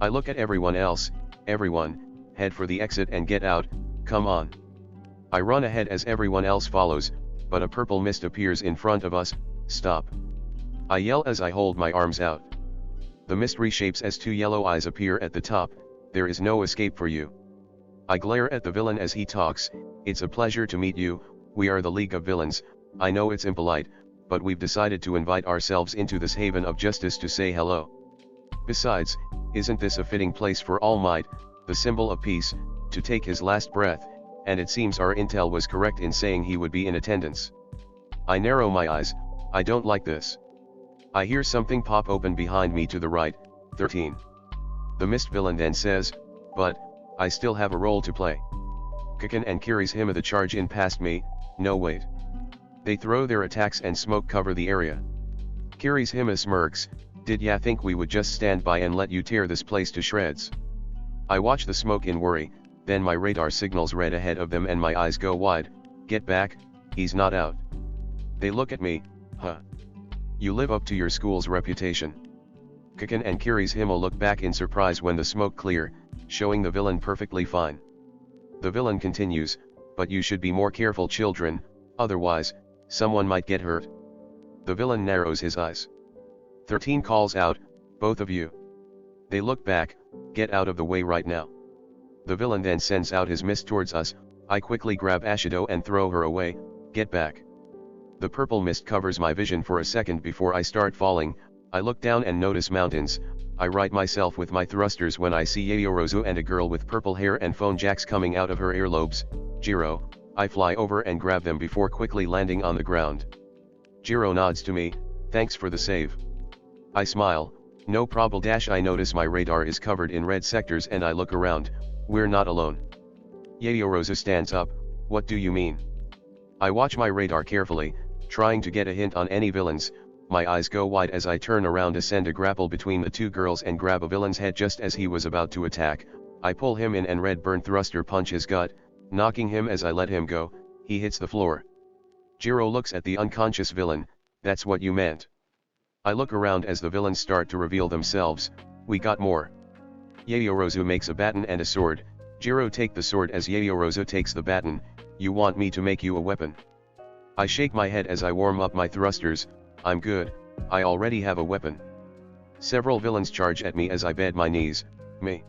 I look at everyone else, everyone, head for the exit and get out, come on. I run ahead as everyone else follows, but a purple mist appears in front of us, stop. I yell as I hold my arms out. The mist reshapes as two yellow eyes appear at the top, there is no escape for you. I glare at the villain as he talks, it's a pleasure to meet you, we are the League of Villains, I know it's impolite, but we've decided to invite ourselves into this haven of justice to say hello. Besides, isn't this a fitting place for All Might, the symbol of peace, to take his last breath, and it seems our intel was correct in saying he would be in attendance. I narrow my eyes, I don't like this. I hear something pop open behind me to the right, 13. The mist villain then says, but, I still have a role to play. Kaken and Kirihime the charge in past me, no wait. They throw their attacks and smoke cover the area. Kirihime smirks, did ya think we would just stand by and let you tear this place to shreds? I watch the smoke in worry, then my radar signals red ahead of them and my eyes go wide, get back, he's not out. They look at me, huh? You live up to your school's reputation. Kaken and Kirihime look back in surprise when the smoke clear, showing the villain perfectly fine. The villain continues, but you should be more careful children, otherwise, someone might get hurt. The villain narrows his eyes. 13 calls out, both of you. They look back, get out of the way right now. The villain then sends out his mist towards us, I quickly grab Ashido and throw her away, get back. The purple mist covers my vision for a second before I start falling, I look down and notice mountains, I right myself with my thrusters when I see Yaoyorozu and a girl with purple hair and phone jacks coming out of her earlobes, Jiro, I fly over and grab them before quickly landing on the ground. Jiro nods to me, thanks for the save. I smile, no problem. I notice my radar is covered in red sectors and I look around, we're not alone. Yaoyorozu stands up, what do you mean? I watch my radar carefully, trying to get a hint on any villains, my eyes go wide as I turn around to send a grapple between the two girls and grab a villain's head just as he was about to attack, I pull him in and red burn thruster punch his gut, knocking him as I let him go, he hits the floor. Jiro looks at the unconscious villain, that's what you meant. I look around as the villains start to reveal themselves, we got more. Yaoyorozu makes a baton and a sword, Jiro take the sword as Yaoyorozu takes the baton, you want me to make you a weapon? I shake my head as I warm up my thrusters, I'm good, I already have a weapon. Several villains charge at me as I bend my knees, me.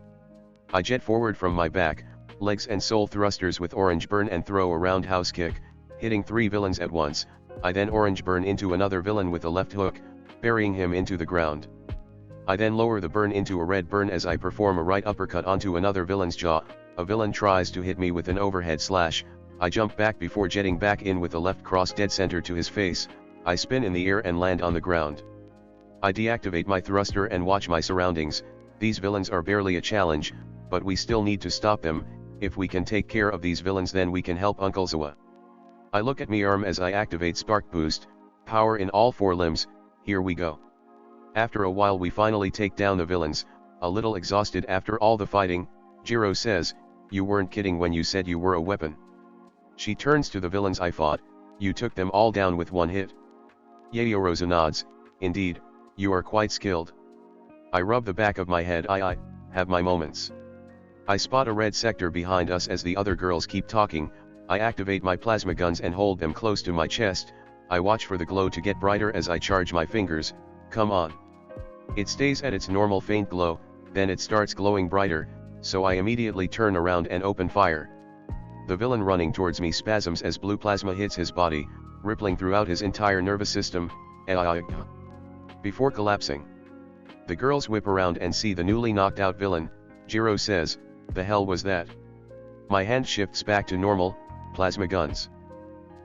I jet forward from my back, legs and soul thrusters with orange burn and throw a roundhouse kick, hitting 3 villains at once, I then orange burn into another villain with a left hook, burying him into the ground. I then lower the burn into a red burn as I perform a right uppercut onto another villain's jaw, a villain tries to hit me with an overhead slash, I jump back before jetting back in with a left cross dead center to his face, I spin in the air and land on the ground. I deactivate my thruster and watch my surroundings, these villains are barely a challenge, but we still need to stop them, if we can take care of these villains then we can help Uncle Zawa. I look at my arm as I activate Spark Boost, power in all 4 limbs, here we go. After a while we finally take down the villains, a little exhausted after all the fighting, Jiro says, you weren't kidding when you said you were a weapon. She turns to the villains I fought, You took them all down with one hit. Yaoyorozu nods, indeed, you are quite skilled. I rub the back of my head. I have my moments. I spot a red sector behind us as the other girls keep talking. I activate my plasma guns and hold them close to my chest. I watch for the glow to get brighter as I charge my fingers. Come on. It stays at its normal faint glow, then it starts glowing brighter, so I immediately turn around and open fire. The villain running towards me spasms as blue plasma hits his body, rippling throughout his entire nervous system, before collapsing. The girls whip around and see the newly knocked out villain. Jiro says, "The hell was that?" My hand shifts back to normal, plasma guns.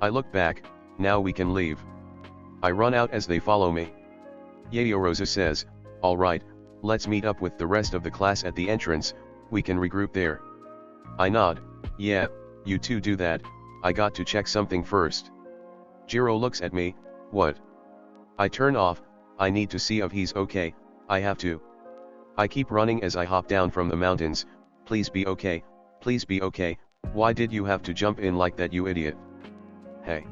I look back, now we can leave. I run out as they follow me. Yaoyorozu says, "Alright, let's meet up with the rest of the class at the entrance, we can regroup there." I nod, "Yeah, you two do that, I got to check something first." Jiro looks at me, "What?" I turn off, I need to see if he's okay, I have to. I keep running as I hop down from the mountains. Please be okay, please be okay, why did you have to jump in like that, you idiot? Hey.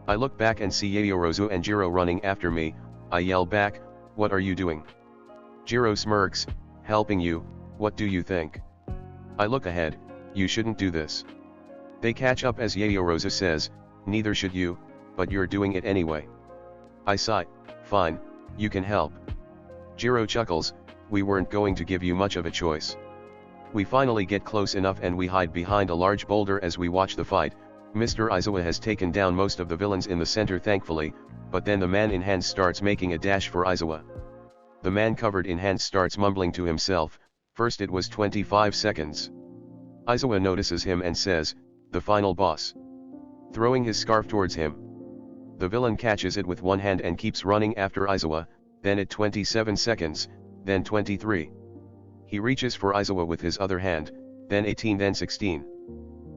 I look back and see Yaoyorozu and Jiro running after me. I yell back, "What are you doing?" Jiro smirks, "Helping you, what do you think?" I look ahead, "You shouldn't do this." They catch up as Yaoyorozu says, "Neither should you, but you're doing it anyway." I sigh, "Fine, you can help." Jiro chuckles, "We weren't going to give you much of a choice." We finally get close enough and we hide behind a large boulder as we watch the fight. Mr. Aizawa has taken down most of the villains in the center thankfully, but then the man in hands starts making a dash for Aizawa. The man covered in hands starts mumbling to himself, "First it was 25 seconds. Aizawa notices him and says, "The final boss." Throwing his scarf towards him. The villain catches it with one hand and keeps running after Aizawa, then at 27 seconds, then 23. He reaches for Aizawa with his other hand, then 18 then 16.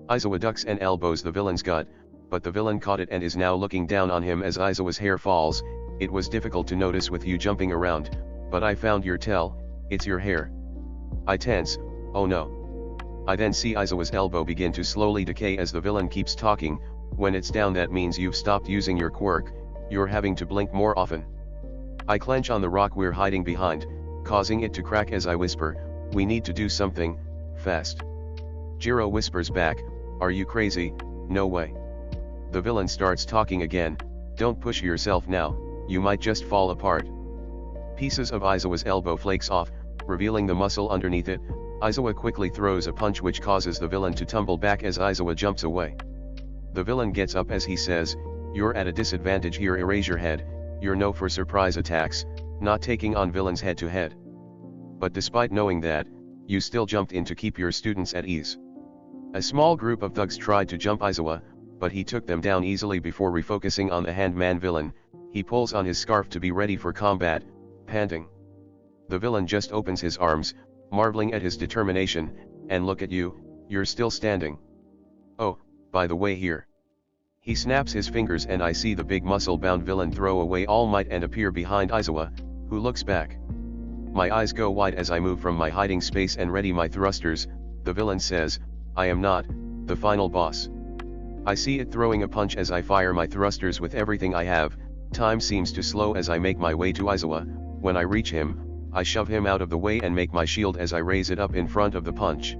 Aizawa ducks and elbows the villain's gut, but the villain caught it and is now looking down on him as Aizawa's hair falls. "It was difficult to notice with you jumping around, but I found your tail, it's your hair." I tense, "Oh no." I then see Aizawa's elbow begin to slowly decay as the villain keeps talking. "When it's down that means you've stopped using your quirk, you're having to blink more often." I clench on the rock we're hiding behind, causing it to crack as I whisper, "We need to do something, fast." Jiro whispers back, "Are you crazy? No way." The villain starts talking again, "Don't push yourself now, you might just fall apart." Pieces of Aizawa's elbow flakes off, revealing the muscle underneath it. Aizawa quickly throws a punch which causes the villain to tumble back as Aizawa jumps away. The villain gets up as he says, "You're at a disadvantage here, erase your head, you're no for surprise attacks, not taking on villains head to head. But despite knowing that, you still jumped in to keep your students at ease." A small group of thugs tried to jump Aizawa, but he took them down easily before refocusing on the handman villain. He pulls on his scarf to be ready for combat, panting. The villain just opens his arms, marveling at his determination, and "Look at you, you're still standing. Oh, by the way here." He snaps his fingers and I see the big muscle-bound villain throw away all might and appear behind Aizawa, who looks back. My eyes go wide as I move from my hiding space and ready my thrusters. The villain says, "I am not the final boss." I see it throwing a punch as I fire my thrusters with everything I have. Time seems to slow as I make my way to Aizawa. When I reach him, I shove him out of the way and make my shield as I raise it up in front of the punch.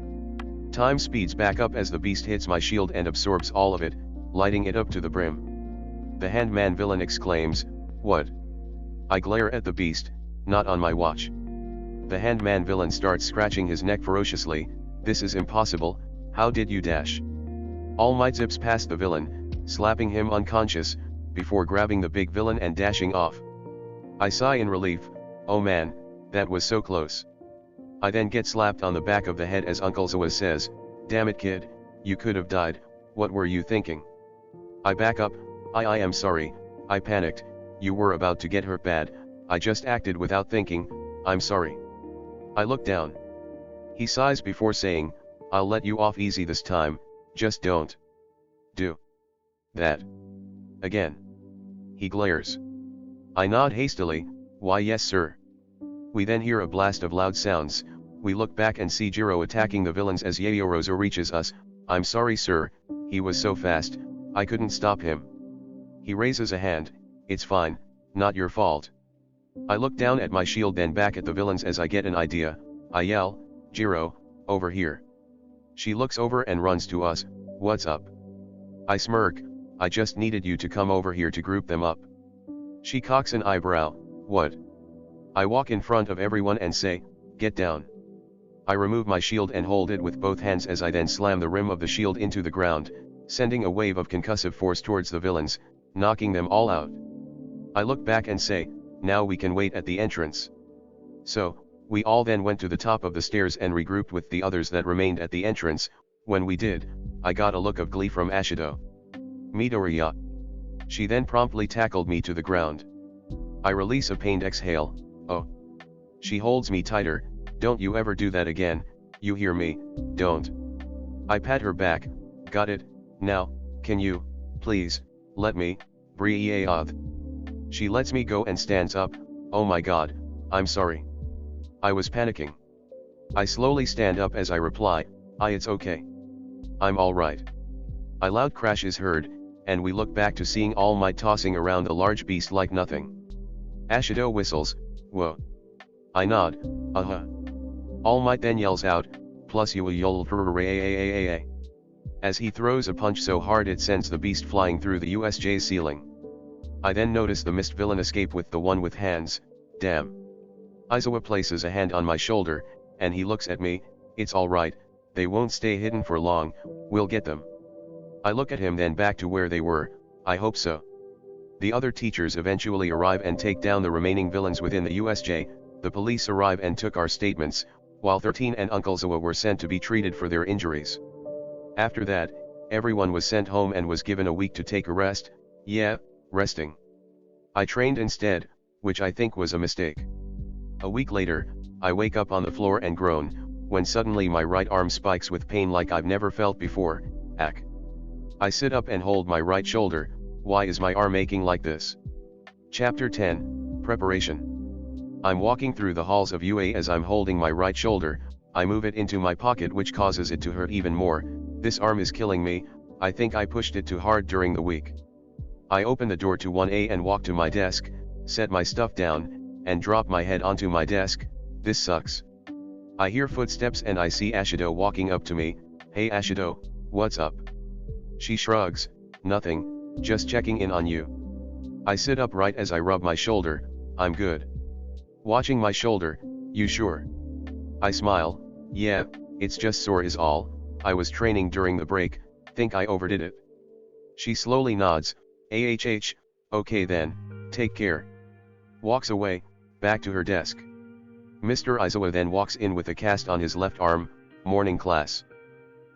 Time speeds back up as the beast hits my shield and absorbs all of it, lighting it up to the brim. The handman villain exclaims, "What?" I glare at the beast, "Not on my watch." The handman villain starts scratching his neck ferociously, "This is impossible, how did you dash?" All Might zips past the villain, slapping him unconscious, before grabbing the big villain and dashing off. I sigh in relief, "Oh man, that was so close." I then get slapped on the back of the head as Uncle Zawa says, "Damn it kid, you could have died, what were you thinking?" I back up, I am sorry, I panicked, you were about to get hurt bad, I just acted without thinking, I'm sorry." I look down. He sighs before saying, "I'll let you off easy this time, just don't do that again." He glares. I nod hastily, "Why yes sir." We then hear a blast of loud sounds. We look back and see Jiro attacking the villains as Yaoyorozu reaches us. "I'm sorry sir, he was so fast, I couldn't stop him." He raises a hand, it's fine, not your fault. I look down at my shield then back at the villains as I get an idea. I yell, Jiro, over here. She looks over and runs to us, what's up? I smirk, I just needed you to come over here to group them up. She cocks an eyebrow, what? I walk in front of everyone and say, get down. I remove my shield and hold it with both hands as I then slam the rim of the shield into the ground, sending a wave of concussive force towards the villains, knocking them all out. I look back and say, now we can wait at the entrance. So, we all then went to the top of the stairs and regrouped with the others that remained at the entrance. When we did, I got a look of glee from Ashido. Midoriya. She then promptly tackled me to the ground. I release a pained exhale, oh. She holds me tighter, don't you ever do that again, you hear me, don't. I pat her back, got it, now, can you, please, let me, breathe. She lets me go and stands up, oh my god, I'm sorry. I was panicking. I slowly stand up as I reply, it's okay. I'm alright. A loud crash is heard, and we look back to seeing All Might tossing around a large beast like nothing. Ashido whistles, whoa. I nod, All Might then yells out, plus you will as he throws a punch so hard it sends the beast flying through the USJ's ceiling. I then notice the mist villain escape with the one with hands, damn. Aizawa places a hand on my shoulder, and he looks at me, it's alright, they won't stay hidden for long, we'll get them. I look at him then back to where they were, I hope so. The other teachers eventually arrive and take down the remaining villains within the USJ, the police arrive and took our statements, while 13 and Uncle Zawa were sent to be treated for their injuries. After that, everyone was sent home and was given a week to take a rest, yeah, resting. I trained instead, which I think was a mistake. A week later, I wake up on the floor and groan, when suddenly my right arm spikes with pain like I've never felt before, ack. I sit up and hold my right shoulder, why is my arm aching like this? Chapter 10, Preparation. I'm walking through the halls of UA as I'm holding my right shoulder, I move it into my pocket which causes it to hurt even more, this arm is killing me, I think I pushed it too hard during the week. I open the door to 1A and walk to my desk, set my stuff down, and drop my head onto my desk, this sucks. I hear footsteps and I see Ashido walking up to me, hey Ashido, what's up? She shrugs, nothing, just checking in on you. I sit upright as I rub my shoulder, I'm good. Watching my shoulder, you sure? I smile, yeah, it's just sore is all, I was training during the break, think I overdid it. She slowly nods, okay then, take care. Walks away, back to her desk. Mr. Aizawa then walks in with a cast on his left arm, morning class.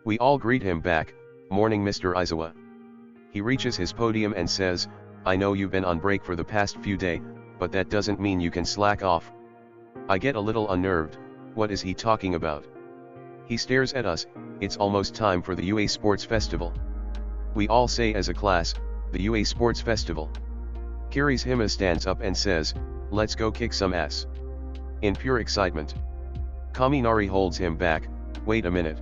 We all greet him back, morning Mr. Aizawa. He reaches his podium and says, I know you've been on break for the past few days, but that doesn't mean you can slack off. I get a little unnerved, what is he talking about? He stares at us, it's almost time for the UA Sports Festival. We all say as a class, the UA Sports Festival. Kirihime stands up and says, let's go kick some ass. In pure excitement. Kaminari holds him back, wait a minute.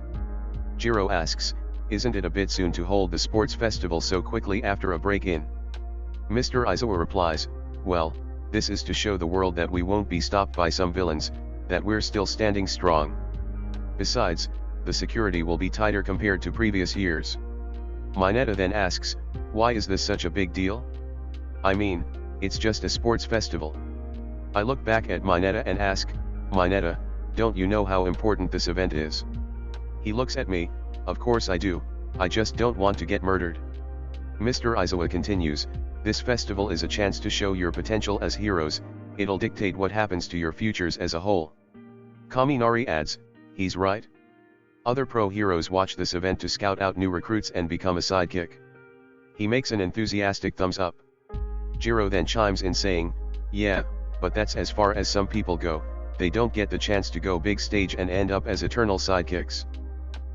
Jiro asks, isn't it a bit soon to hold the sports festival so quickly after a break-in? Mr. Aizawa replies, well, this is to show the world that we won't be stopped by some villains, that we're still standing strong. Besides, the security will be tighter compared to previous years. Mineta then asks, why is this such a big deal? I mean, it's just a sports festival. I look back at Mineta and ask, Mineta, don't you know how important this event is? He looks at me, of course I do, I just don't want to get murdered. Mr. Aizawa continues, this festival is a chance to show your potential as heroes, it'll dictate what happens to your futures as a whole. Kaminari adds, he's right. Other pro heroes watch this event to scout out new recruits and become a sidekick. He makes an enthusiastic thumbs up. Jiro then chimes in saying, yeah, but that's as far as some people go, they don't get the chance to go big stage and end up as eternal sidekicks.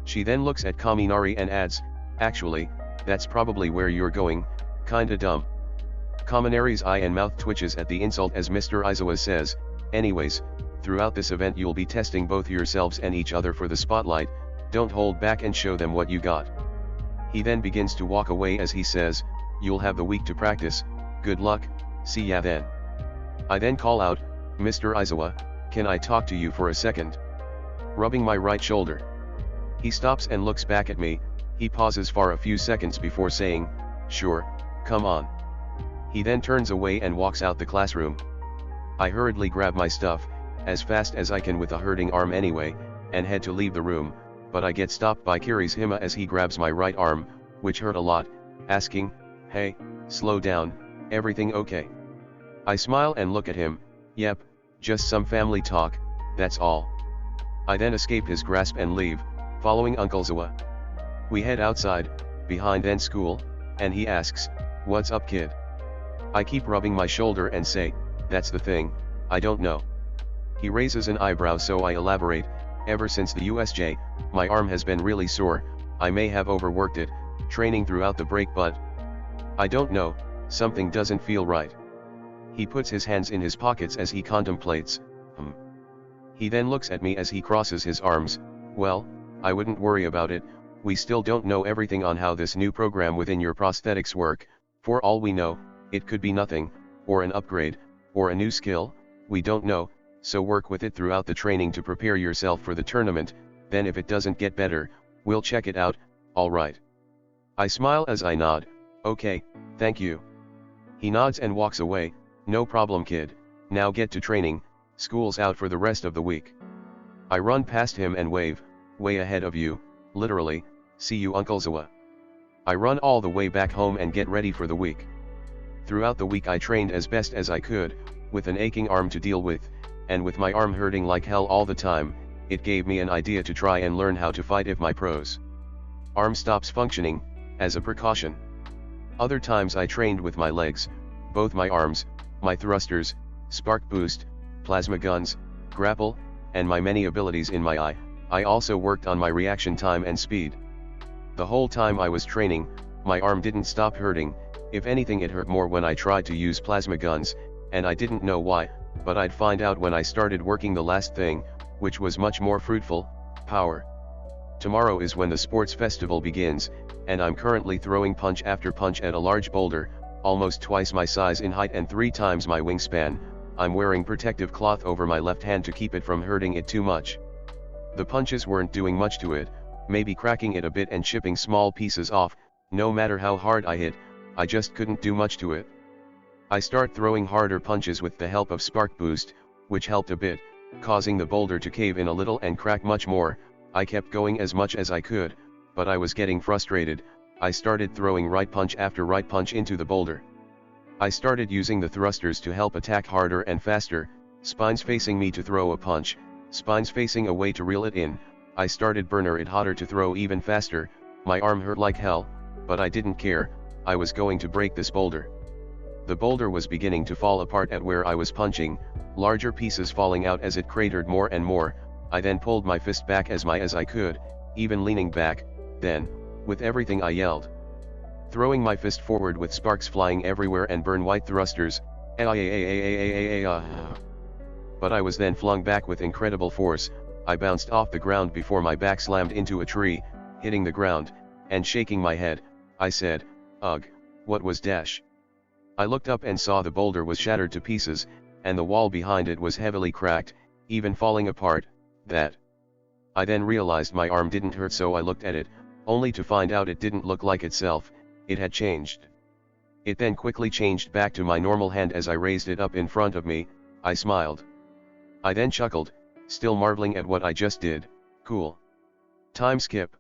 She then looks at Kaminari and adds, actually, that's probably where you're going, kinda dumb. Kaminari's eye and mouth twitches at the insult as Mr. Aizawa says, anyways, throughout this event you'll be testing both yourselves and each other for the spotlight, don't hold back and show them what you got. He then begins to walk away as he says, you'll have the week to practice, good luck, see ya then. I then call out, Mr. Aizawa, can I talk to you for a second? Rubbing my right shoulder. He stops and looks back at me, he pauses for a few seconds before saying, sure, come on. He then turns away and walks out the classroom. I hurriedly grab my stuff, as fast as I can with a hurting arm anyway, and head to leave the room, but I get stopped by Kirishima as he grabs my right arm, which hurt a lot, asking, hey, slow down, everything okay? I smile and look at him, yep, just some family talk, that's all. I then escape his grasp and leave, following Uncle Zawa. We head outside, behind N school, and he asks, what's up kid? I keep rubbing my shoulder and say, that's the thing, I don't know. He raises an eyebrow so I elaborate, ever since the USJ, my arm has been really sore, I may have overworked it, training throughout the break but I don't know, something doesn't feel right. He puts his hands in his pockets as he contemplates, He then looks at me as he crosses his arms, well, I wouldn't worry about it, we still don't know everything on how this new program within your prosthetics work, for all we know, it could be nothing, or an upgrade, or a new skill, we don't know, so work with it throughout the training to prepare yourself for the tournament, then if it doesn't get better, we'll check it out, alright. I smile as I nod, okay, thank you. He nods and walks away, no problem kid, now get to training, school's out for the rest of the week. I run past him and wave, way ahead of you, literally, see you Uncle Zawa. I run all the way back home and get ready for the week. Throughout the week I trained as best as I could, with an aching arm to deal with, and with my arm hurting like hell all the time, it gave me an idea to try and learn how to fight if my pros arm stops functioning, as a precaution. Other times I trained with my legs, both my arms, my thrusters, spark boost, plasma guns, grapple, and my many abilities in my eye. I also worked on my reaction time and speed. The whole time I was training, my arm didn't stop hurting, if anything it hurt more when I tried to use plasma guns, and I didn't know why, but I'd find out when I started working the last thing, which was much more fruitful, power. Tomorrow is when the sports festival begins, and I'm currently throwing punch after punch at a large boulder, almost twice my size in height and 3 times my wingspan. I'm wearing protective cloth over my left hand to keep it from hurting it too much. The punches weren't doing much to it, maybe cracking it a bit and chipping small pieces off, no matter how hard I hit, I just couldn't do much to it. I start throwing harder punches with the help of spark boost, which helped a bit, causing the boulder to cave in a little and crack much more. I kept going as much as I could, but I was getting frustrated. I started throwing right punch after right punch into the boulder. I started using the thrusters to help attack harder and faster, spines facing me to throw a punch, spines facing away to reel it in. I started burner it hotter to throw even faster. My arm hurt like hell, but I didn't care, I was going to break this boulder. The boulder was beginning to fall apart at where I was punching, larger pieces falling out as it cratered more and more. I then pulled my fist back as I could, even leaning back, then, with everything I yelled. Throwing my fist forward with sparks flying everywhere and burn white thrusters, but I was then flung back with incredible force. I bounced off the ground before my back slammed into a tree, hitting the ground, and shaking my head, I said, ugh, what was dash? I looked up and saw the boulder was shattered to pieces, and the wall behind it was heavily cracked, even falling apart. I then realized my arm didn't hurt, so I looked at it, only to find out it didn't look like itself, it had changed. It then quickly changed back to my normal hand as I raised it up in front of me. I smiled. I then chuckled, still marveling at what I just did. Cool. Time skip.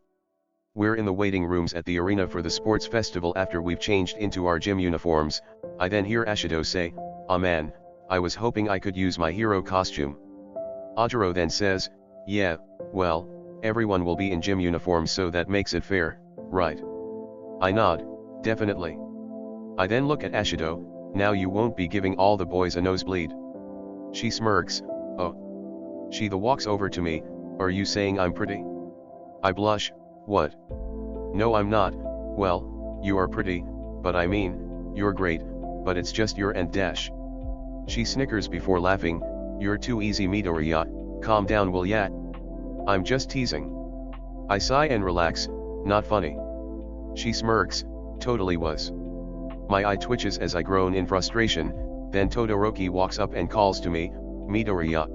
We're in the waiting rooms at the arena for the sports festival after we've changed into our gym uniforms. I then hear Ashido say, "Ah man, I was hoping I could use my hero costume." Ajiro then says, "Yeah, well, everyone will be in gym uniforms, so that makes it fair, right?" I nod, "Definitely." I then look at Ashido, "Now you won't be giving all the boys a nosebleed." She smirks, "Oh." She walks over to me, "Are you saying I'm pretty?" I blush, "What? No, I'm not." "Well, you are pretty, but I mean, you're great, but it's just your and dash." She snickers before laughing, "You're too easy, Midoriya, calm down will ya?" "I'm just teasing." I sigh and relax, "Not funny." She smirks, "Totally was." My eye twitches as I groan in frustration, then Todoroki walks up and calls to me, Midoriya.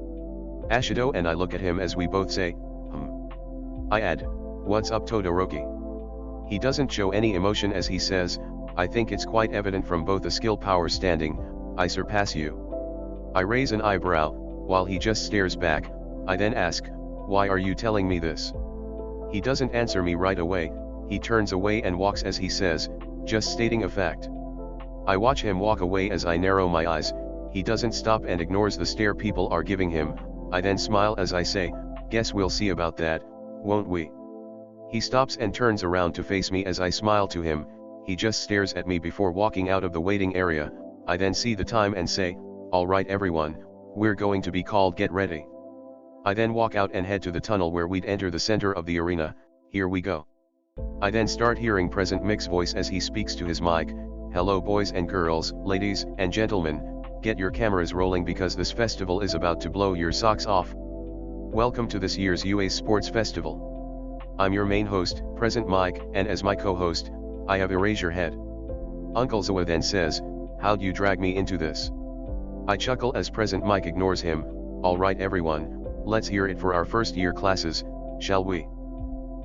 Ashido and I look at him as we both say, I add, what's up Todoroki? He doesn't show any emotion as he says, I think it's quite evident from both the skill power standing, I surpass you. I raise an eyebrow, while he just stares back. I then ask, why are you telling me this? He doesn't answer me right away, he turns away and walks as he says, just stating a fact. I watch him walk away as I narrow my eyes, he doesn't stop and ignores the stare people are giving him. I then smile as I say, guess we'll see about that, won't we? He stops and turns around to face me as I smile to him, he just stares at me before walking out of the waiting area. I then see the time and say, alright everyone, we're going to be called, get ready. I then walk out and head to the tunnel where we'd enter the center of the arena, here we go. I then start hearing Present Mic's voice as he speaks to his mic, hello boys and girls, ladies and gentlemen, get your cameras rolling because this festival is about to blow your socks off. Welcome to this year's UA Sports Festival. I'm your main host, Present Mic, and as my co-host, I have Erase Your Head. Uncle Zoa then says, how'd you drag me into this? I chuckle as Present Mic ignores him, alright everyone, let's hear it for our first year classes, shall we?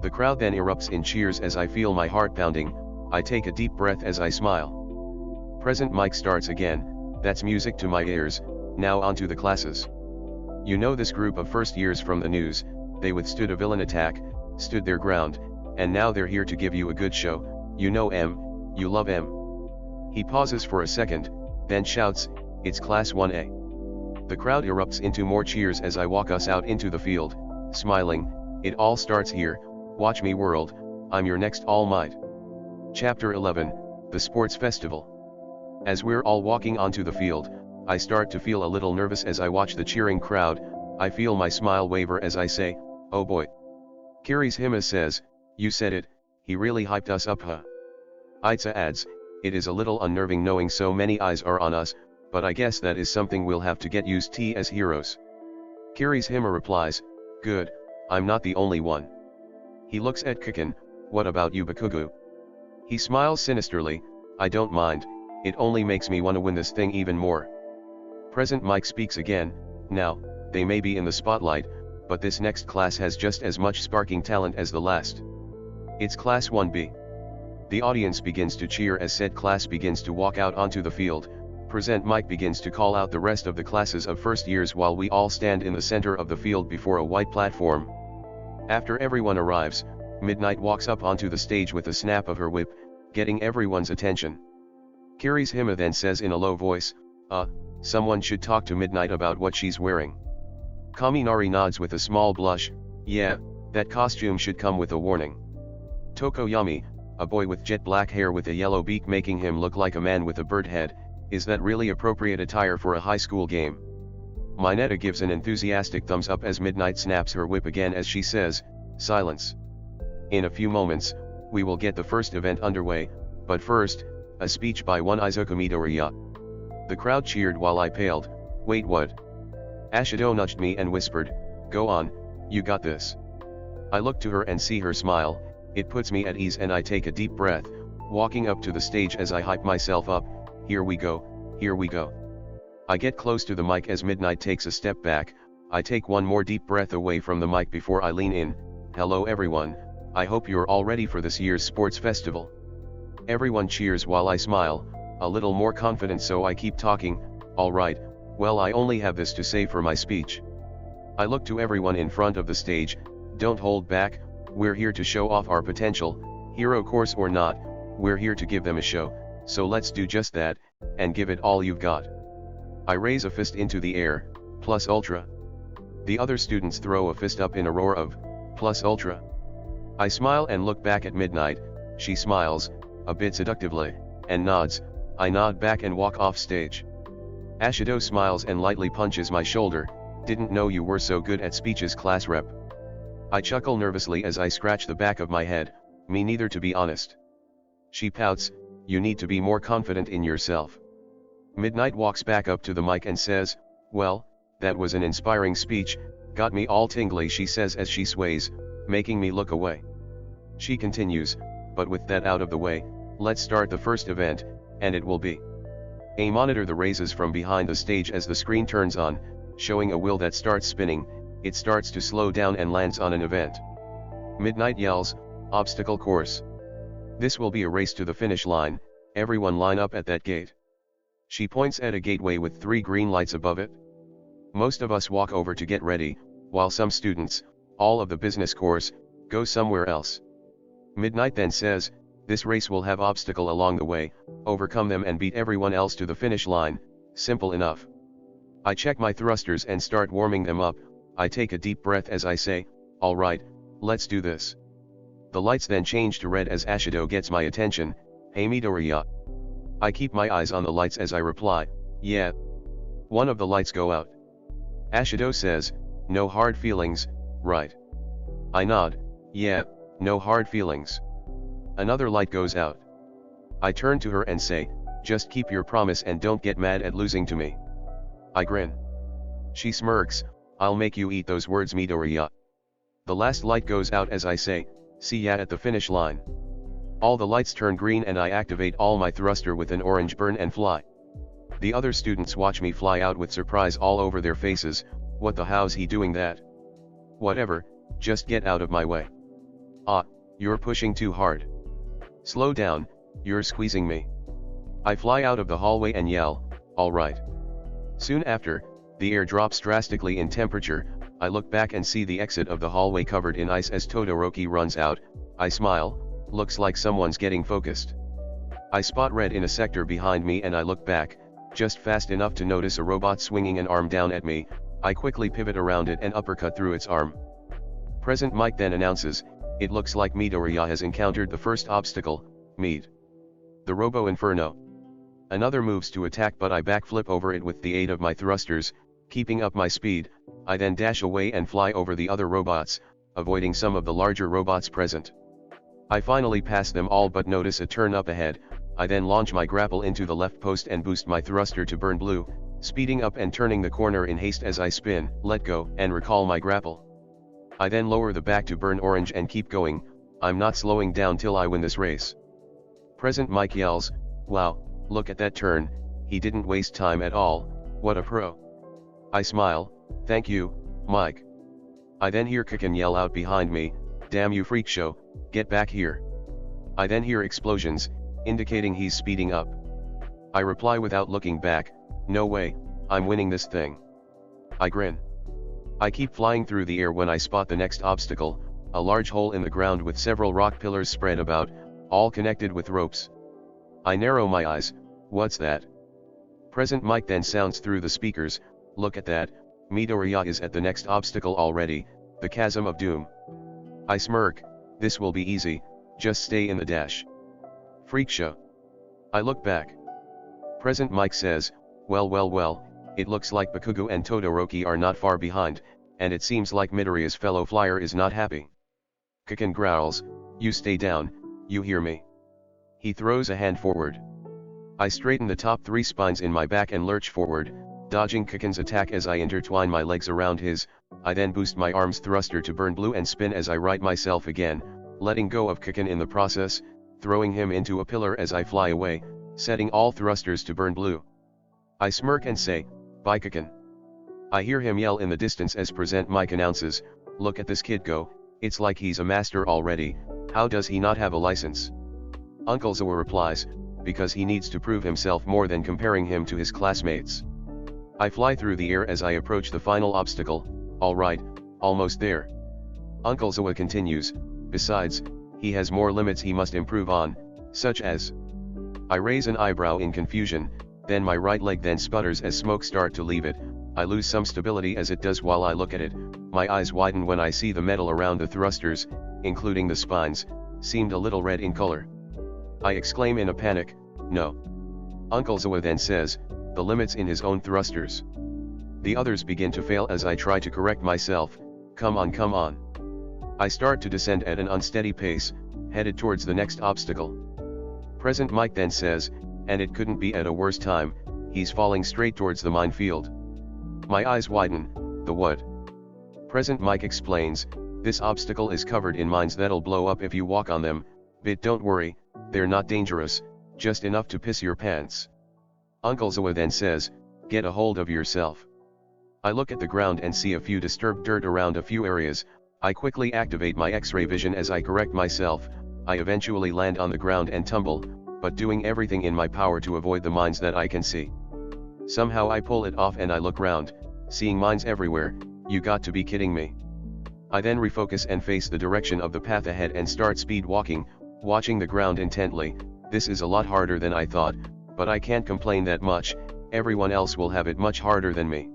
The crowd then erupts in cheers as I feel my heart pounding. I take a deep breath as I smile. Present Mic starts again, that's music to my ears, now on to the classes. You know this group of first years from the news, they withstood a villain attack, stood their ground, and now they're here to give you a good show, you know you love He pauses for a second, then shouts, it's Class 1A. The crowd erupts into more cheers as I walk us out into the field, smiling, it all starts here, watch me world, I'm your next All Might. Chapter 11, The Sports Festival. As we're all walking onto the field, I start to feel a little nervous as I watch the cheering crowd. I feel my smile waver as I say, oh boy. Kirishima says, you said it, he really hyped us up huh? Aitsa adds, it is a little unnerving knowing so many eyes are on us, but I guess that is something we'll have to get used to as heroes. Kirishima replies, good, I'm not the only one. He looks at Kiken, what about you Bakugo? He smiles sinisterly, I don't mind, it only makes me want to win this thing even more. Present Mic speaks again, now, they may be in the spotlight, but this next class has just as much sparking talent as the last. It's Class 1B. The audience begins to cheer as said class begins to walk out onto the field. Present Mic begins to call out the rest of the classes of first years while we all stand in the center of the field before a white platform. After everyone arrives, Midnight walks up onto the stage with a snap of her whip, getting everyone's attention. Kirishima then says in a low voice, someone should talk to Midnight about what she's wearing. Kaminari nods with a small blush, yeah, that costume should come with a warning. Tokoyami, a boy with jet black hair with a yellow beak making him look like a man with a bird head, is that really appropriate attire for a high school game? Mineta gives an enthusiastic thumbs up as Midnight snaps her whip again as she says, silence. In a few moments, we will get the first event underway, but first, a speech by one Izuku Midoriya. The crowd cheered while I paled, wait what? Ashido nudged me and whispered, go on, you got this. I look to her and see her smile, it puts me at ease and I take a deep breath, walking up to the stage as I hype myself up, here we go, here we go. I get close to the mic as Midnight takes a step back, I take one more deep breath away from the mic before I lean in, hello everyone, I hope you're all ready for this year's sports festival. Everyone cheers while I smile, a little more confident so I keep talking, alright, well I only have this to say for my speech. I look to everyone in front of the stage, don't hold back, we're here to show off our potential, hero course or not, we're here to give them a show, so let's do just that, and give it all you've got. I raise a fist into the air, plus ultra. The other students throw a fist up in a roar of, plus ultra. I smile and look back at Midnight, she smiles, a bit seductively, and nods, I nod back and walk off stage. Ashido smiles and lightly punches my shoulder, didn't know you were so good at speeches class rep. I chuckle nervously as I scratch the back of my head, me neither to be honest. She pouts, you need to be more confident in yourself. Midnight walks back up to the mic and says, well, that was an inspiring speech, got me all tingly she says as she sways, making me look away. She continues, but with that out of the way, let's start the first event, and it will be. A monitor that raises from behind the stage as the screen turns on, showing a wheel that starts spinning. It starts to slow down and lands on an event. Midnight yells, obstacle course. This will be a race to the finish line, everyone line up at that gate. She points at a gateway with 3 green lights above it. Most of us walk over to get ready, while some students, all of the business course, go somewhere else. Midnight then says, this race will have obstacle along the way, overcome them and beat everyone else to the finish line, simple enough. I check my thrusters and start warming them up. I take a deep breath as I say, alright, let's do this. The lights then change to red as Ashido gets my attention, hey Midoriya. I keep my eyes on the lights as I reply, yeah. One of the lights go out. Ashido says, no hard feelings, right? I nod, yeah, no hard feelings. Another light goes out. I turn to her and say, just keep your promise and don't get mad at losing to me. I grin. She smirks, I'll make you eat those words Midoriya. The last light goes out as I say, see ya at the finish line. All the lights turn green and I activate all my thruster with an orange burn and fly. The other students watch me fly out with surprise all over their faces, what the how's he doing that? Whatever, just get out of my way. Ah, you're pushing too hard. Slow down, you're squeezing me. I fly out of the hallway and yell, alright. Soon after, the air drops drastically in temperature. I look back and see the exit of the hallway covered in ice as Todoroki runs out. I smile, looks like someone's getting focused. I spot red in a sector behind me and I look back, just fast enough to notice a robot swinging an arm down at me. I quickly pivot around it and uppercut through its arm. Present Mike then announces, it looks like Midoriya has encountered the first obstacle, Mid. The Robo Inferno. Another moves to attack but I backflip over it with the aid of my thrusters, keeping up my speed. I then dash away and fly over the other robots, avoiding some of the larger robots present. I finally pass them all but notice a turn up ahead. I then launch my grapple into the left post and boost my thruster to burn blue, speeding up and turning the corner in haste as I spin, let go, and recall my grapple. I then lower the back to burn orange and keep going. I'm not slowing down till I win this race. Present Mike yells, wow, look at that turn, he didn't waste time at all, what a pro. I smile, thank you, Mike. I then hear Kikin yell out behind me, damn you freak show, get back here. I then hear explosions, indicating he's speeding up. I reply without looking back, no way, I'm winning this thing. I grin. I keep flying through the air when I spot the next obstacle, a large hole in the ground with several rock pillars spread about, all connected with ropes. I narrow my eyes, what's that? Present Mike then sounds through the speakers, look at that, Midoriya is at the next obstacle already, the Chasm of Doom. I smirk, this will be easy, just stay in the dash. Freak show. I look back. Present Mike says, well, it looks like Bakugo and Todoroki are not far behind, and it seems like Midoriya's fellow flyer is not happy. Kikin growls, you stay down, you hear me? He throws a hand forward. I straighten the top 3 spines in my back and lurch forward, dodging Kikin's attack as I intertwine my legs around his. I then boost my arm's thruster to burn blue and spin as I right myself again, letting go of Kikin in the process, throwing him into a pillar as I fly away, setting all thrusters to burn blue. I smirk and say, bye Kikin. I hear him yell in the distance as Present Mike announces, look at this kid go, it's like he's a master already, how does he not have a license? Uncle Zawa replies, because he needs to prove himself more than comparing him to his classmates. I fly through the air as I approach the final obstacle, alright, almost there. Uncle Zawa continues, besides, he has more limits he must improve on, such as. I raise an eyebrow in confusion, then my right leg then sputters as smoke start to leave it. I lose some stability as it does while I look at it. My eyes widen when I see the metal around the thrusters, including the spines, seemed a little red in color. I exclaim in a panic, no. Uncle Zawa then says, the limits in his own thrusters. The others begin to fail as I try to correct myself, come on. I start to descend at an unsteady pace, headed towards the next obstacle. Present Mike then says, and it couldn't be at a worse time, he's falling straight towards the minefield. My eyes widen, the what? Present Mike explains, this obstacle is covered in mines that'll blow up if you walk on them, but don't worry, they're not dangerous, just enough to piss your pants. Uncle Zawa then says, get a hold of yourself. I look at the ground and see a few disturbed dirt around a few areas. I quickly activate my X-ray vision as I correct myself. I eventually land on the ground and tumble, but doing everything in my power to avoid the mines that I can see. Somehow I pull it off and I look round, seeing mines everywhere. You got to be kidding me. I then refocus and face the direction of the path ahead and start speed walking, watching the ground intently. This is a lot harder than I thought, but I can't complain that much. Everyone else will have it much harder than me.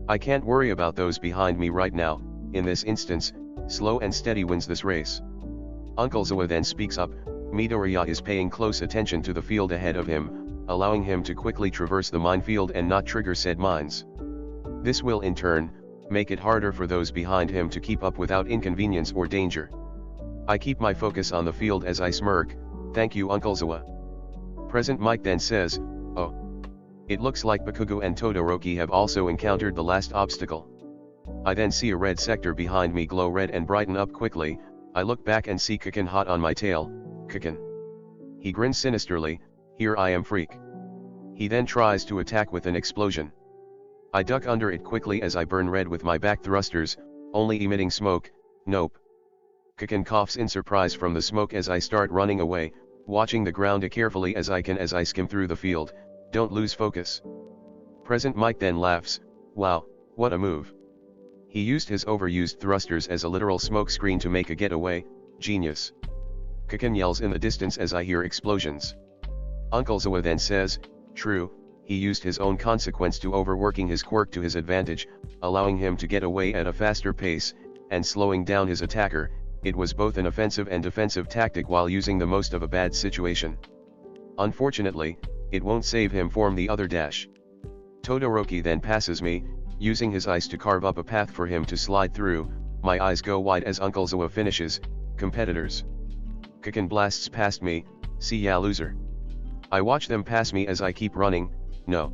I can't worry about those behind me right now. In this instance, slow and steady wins this race. Uncle Zawa then speaks up. Midoriya is paying close attention to the field ahead of him, allowing him to quickly traverse the minefield and not trigger said mines. This will in turn make it harder for those behind him to keep up without inconvenience or danger. I keep my focus on the field as I smirk. Thank you, Uncle Zawa. Present Mike then says, oh. It looks like Bakugo and Todoroki have also encountered the last obstacle. I then see a red sector behind me glow red and brighten up quickly. I look back and see Kiken hot on my tail. Kiken. He grins sinisterly. Here I am, freak. He then tries to attack with an explosion. I duck under it quickly as I burn red with my back thrusters, only emitting smoke. Nope. Kiken coughs in surprise from the smoke as I start running away, watching the ground as carefully as I can as I skim through the field. Don't lose focus. Present Mike then laughs. Wow, what a move. He used his overused thrusters as a literal smoke screen to make a getaway. Genius. Kiken yells in the distance as I hear explosions. Uncle Zawa then says, true, he used his own consequence to overworking his quirk to his advantage, allowing him to get away at a faster pace, and slowing down his attacker. It was both an offensive and defensive tactic while using the most of a bad situation. Unfortunately, it won't save him from the other dash. Todoroki then passes me, using his ice to carve up a path for him to slide through. My eyes go wide as Uncle Zawa finishes. Competitors. Kiken blasts past me. See ya, loser. I watch them pass me as I keep running. No.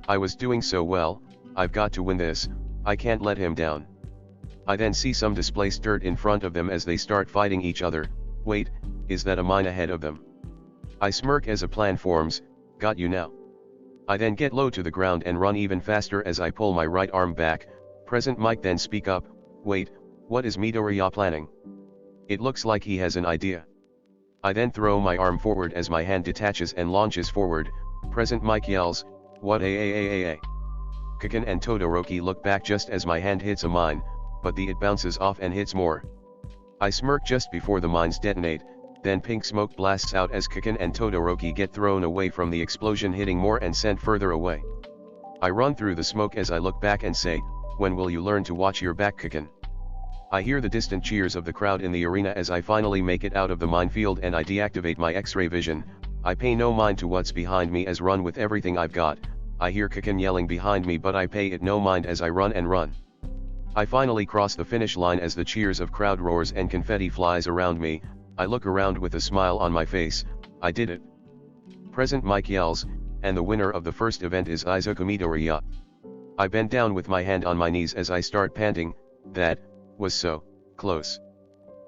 I was doing so well. I've got to win this. I can't let him down. I then see some displaced dirt in front of them as they start fighting each other. Wait, is that a mine ahead of them? I smirk as a plan forms. Got you now. I then get low to the ground and run even faster as I pull my right arm back. Present Mike then speak up. Wait, what is Midoriya planning? It looks like he has an idea. I then throw my arm forward as my hand detaches and launches forward. Present Mike yells, what a. Kiken and Todoroki look back just as my hand hits a mine, but it bounces off and hits more. I smirk just before the mines detonate, then pink smoke blasts out as Kiken and Todoroki get thrown away from the explosion, hitting more and sent further away. I run through the smoke as I look back and say, when will you learn to watch your back, Kiken? I hear the distant cheers of the crowd in the arena as I finally make it out of the minefield and I deactivate my X-ray vision. I pay no mind to what's behind me as run with everything I've got. I hear Kiken yelling behind me but I pay it no mind as I run and run. I finally cross the finish line as the cheers of crowd roars and confetti flies around me. I look around with a smile on my face. I did it. Present Mike yells, and the winner of the first event is Izuku Midoriya. I bend down with my hand on my knees as I start panting. That was so close.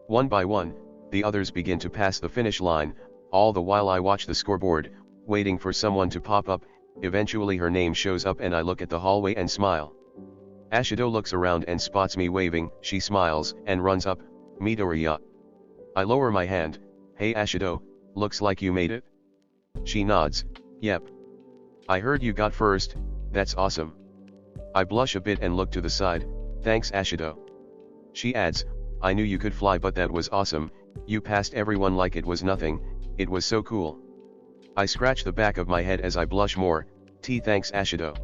One by one, the others begin to pass the finish line. All the while I watch the scoreboard, waiting for someone to pop up. Eventually her name shows up and I look at the hallway and smile. Ashido looks around and spots me waving. She smiles and runs up. Midoriya. I lower my hand. Hey Ashido, looks like you made it. She nods. Yep. I heard you got first. That's awesome. I blush a bit and look to the side. Thanks Ashido. She adds, I knew you could fly but that was awesome. You passed everyone like it was nothing. It was so cool. I scratch the back of my head as I blush more. Thanks Ashido.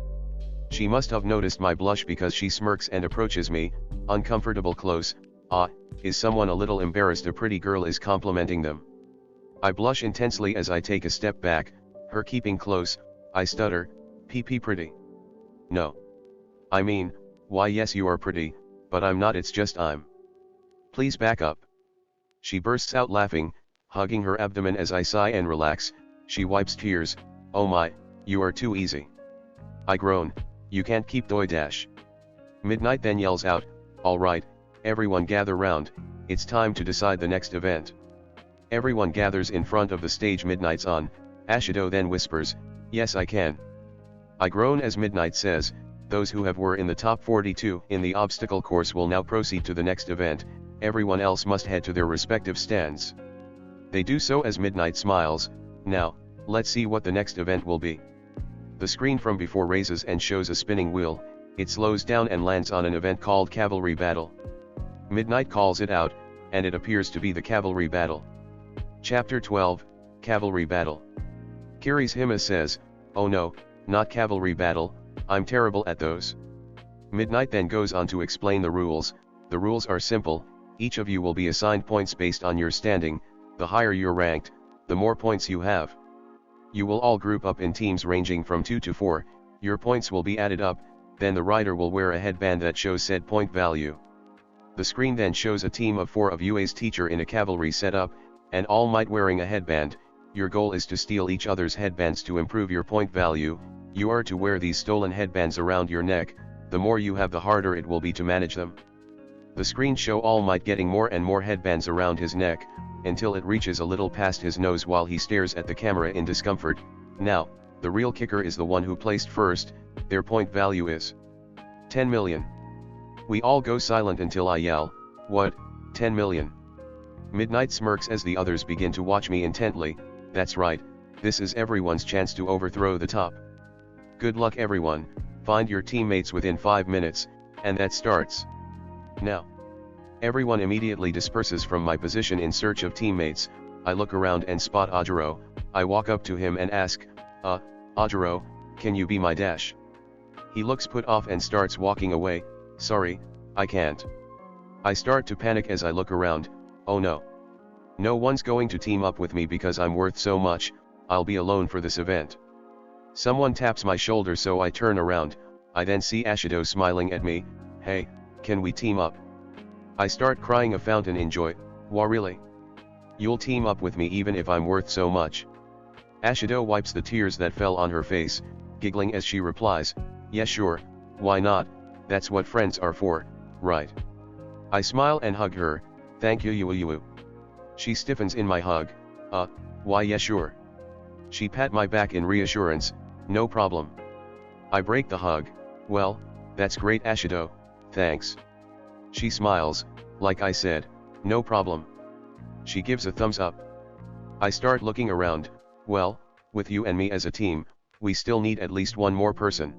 She must have noticed my blush because she smirks and approaches me, uncomfortable close. Is someone a little embarrassed a pretty girl is complimenting them? I blush intensely as I take a step back, her keeping close. I stutter, pretty. No. I mean, why yes you are pretty, but I'm not, it's just I'm. Please back up. She bursts out laughing, hugging her abdomen as I sigh and relax. She wipes tears. Oh my, you are too easy. I groan, you can't keep doi dash. Midnight then yells out, alright, everyone gather round, it's time to decide the next event. Everyone gathers in front of the stage. Midnight's on, Ashido then whispers, "Yes I can." I groan as Midnight says, "Those who were in the top 42 in the obstacle course will now proceed to the next event, everyone else must head to their respective stands." They do so as Midnight smiles, "Now, let's see what the next event will be." The screen from before raises and shows a spinning wheel, it slows down and lands on an event called Cavalry Battle. Midnight calls it out, and it appears to be the Cavalry Battle. Chapter 12, Cavalry Battle. Kirishima says, "Oh no, not Cavalry Battle, I'm terrible at those." Midnight then goes on to explain the rules. The rules are simple, each of you will be assigned points based on your standing, the higher you're ranked, the more points you have. You will all group up in teams ranging from 2 to 4, your points will be added up, then the rider will wear a headband that shows said point value. The screen then shows a team of 4 of UA's teacher in a cavalry setup, and All Might wearing a headband. Your goal is to steal each other's headbands to improve your point value. You are to wear these stolen headbands around your neck, the more you have the harder it will be to manage them. The screen show All Might getting more and more headbands around his neck, until it reaches a little past his nose while he stares at the camera in discomfort. Now, the real kicker is the one who placed first, their point value is 10 million. We all go silent until I yell, "What, 10 million? Midnight smirks as the others begin to watch me intently. That's right, this is everyone's chance to overthrow the top. Good luck everyone, find your teammates within 5 minutes, and that starts now." Everyone immediately disperses from my position in search of teammates. I look around and spot Ajiro. I walk up to him and ask, Ajiro, can you be my dash?" He looks put off and starts walking away. "Sorry, I can't." I start to panic as I look around. Oh no. No one's going to team up with me because I'm worth so much, I'll be alone for this event. Someone taps my shoulder so I turn around. I then see Ashido smiling at me. "Hey, can we team up?" I start crying a fountain in joy. "Wah really? You'll team up with me even if I'm worth so much?" Ashido wipes the tears that fell on her face, giggling as she replies, "Yeah sure, why not, that's what friends are for, right?" I smile and hug her. "Thank you you." She stiffens in my hug. Why yeah sure." She pat my back in reassurance. "No problem." I break the hug. "Well, that's great Ashido, thanks." She smiles, "Like I said, no problem." She gives a thumbs up. I start looking around. Well, with you and me as a team, we still need at least one more person.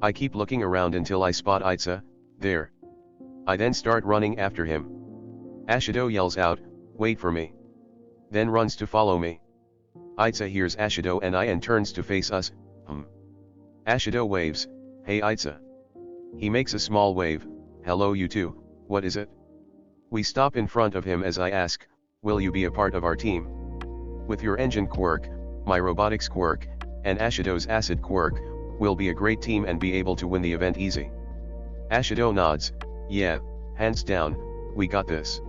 I keep looking around until I spot Itza, there. I then start running after him. Ashido yells out, "Wait for me." Then runs to follow me. Itza hears Ashido and I and turns to face us. Ashido waves, "Hey Itza." He makes a small wave. "Hello you two, what is it?" We stop in front of him as I ask, "Will you be a part of our team?" With your engine quirk, my robotics quirk, and Ashido's acid quirk, we'll be a great team and be able to win the event easy. Ashido nods, "Yeah, hands down, we got this."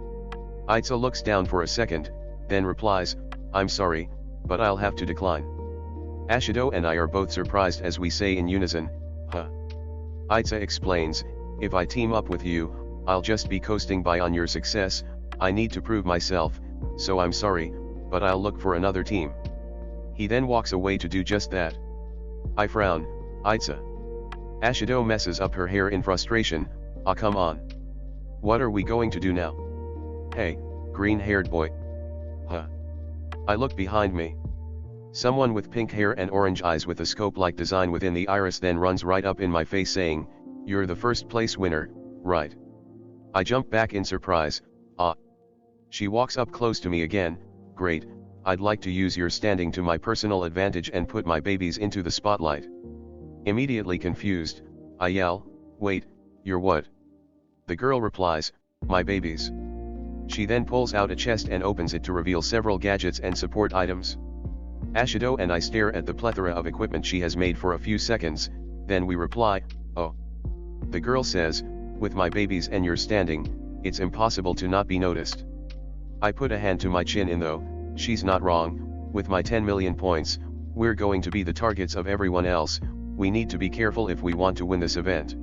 Itza looks down for a second, then replies, "I'm sorry, but I'll have to decline." Ashido and I are both surprised as we say in unison, "Huh." Itza explains, "If I team up with you, I'll just be coasting by on your success. I need to prove myself, so I'm sorry, but I'll look for another team." He then walks away to do just that. I frown. "Itza." Ashido messes up her hair in frustration. Come on. What are we going to do now?" "Hey, green-haired boy." "Huh." I look behind me. Someone with pink hair and orange eyes with a scope-like design within the iris then runs right up in my face saying, "You're the first place winner, right?" I jump back in surprise. She walks up close to me again. "Great, I'd like to use your standing to my personal advantage and put my babies into the spotlight." Immediately confused, I yell, "Wait, you're what?" The girl replies, "My babies." She then pulls out a chest and opens it to reveal several gadgets and support items. Ashido and I stare at the plethora of equipment she has made for a few seconds, then we reply, "Oh." The girl says, "With my babies and your standing, it's impossible to not be noticed." I put a hand to my chin though, she's not wrong, with my 10 million points, we're going to be the targets of everyone else, we need to be careful if we want to win this event.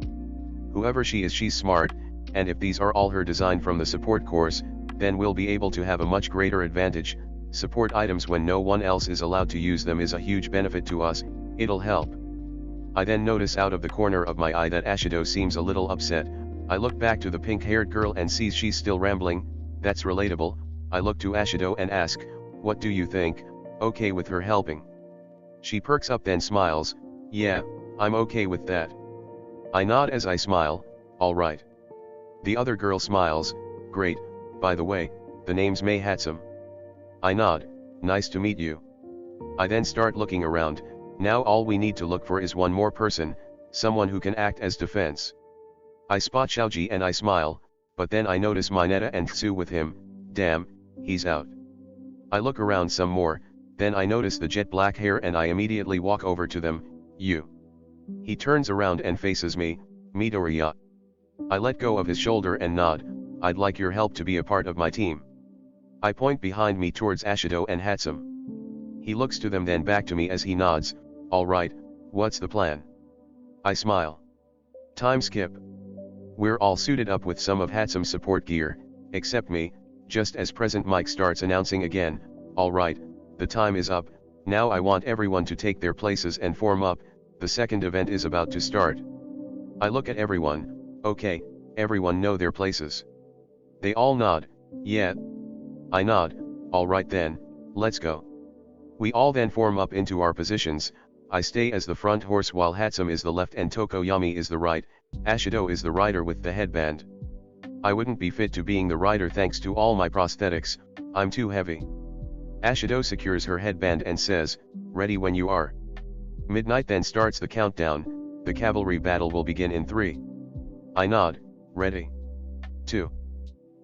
Whoever she is, she's smart, and if these are all her design from the support course, then we'll be able to have a much greater advantage, Support items when no one else is allowed to use them is a huge benefit to us, it'll help. I then notice out of the corner of my eye that Ashido seems a little upset. I look back to the pink-haired girl and see she's still rambling. That's relatable. I look to Ashido and ask, what do you think, okay with her helping? She perks up then smiles, yeah, I'm okay with that. I nod as I smile, alright. The other girl smiles, great, by the way, the name's Mei Hatsum. I nod, nice to meet you. I then start looking around. Now all we need to look for is one more person, someone who can act as defense. I spot Xiaoji and I smile, but then I notice Mineta and Tsu with him. Damn, he's out. I look around some more, then I notice the jet black hair and I immediately walk over to them. You. He turns around and faces me, Midoriya. I let go of his shoulder and nod, I'd like your help to be a part of my team. I point behind me towards Ashido and Hatsum. He looks to them then back to me as he nods, alright, what's the plan? I smile. Time skip. We're all suited up with some of Hatsum's support gear, except me, just as Present Mike starts announcing again, alright, the time is up, now I want everyone to take their places and form up, the second event is about to start. I look at everyone, okay, everyone know their places. They all nod, yeah. I nod, alright then, let's go. We all then form up into our positions. I stay as the front horse while Hatsum is the left and Tokoyami is the right. Ashido is the rider with the headband. I wouldn't be fit to being the rider thanks to all my prosthetics, I'm too heavy. Ashido secures her headband and says, ready when you are. Midnight then starts the countdown, the cavalry battle will begin in 3. I nod, ready. 2.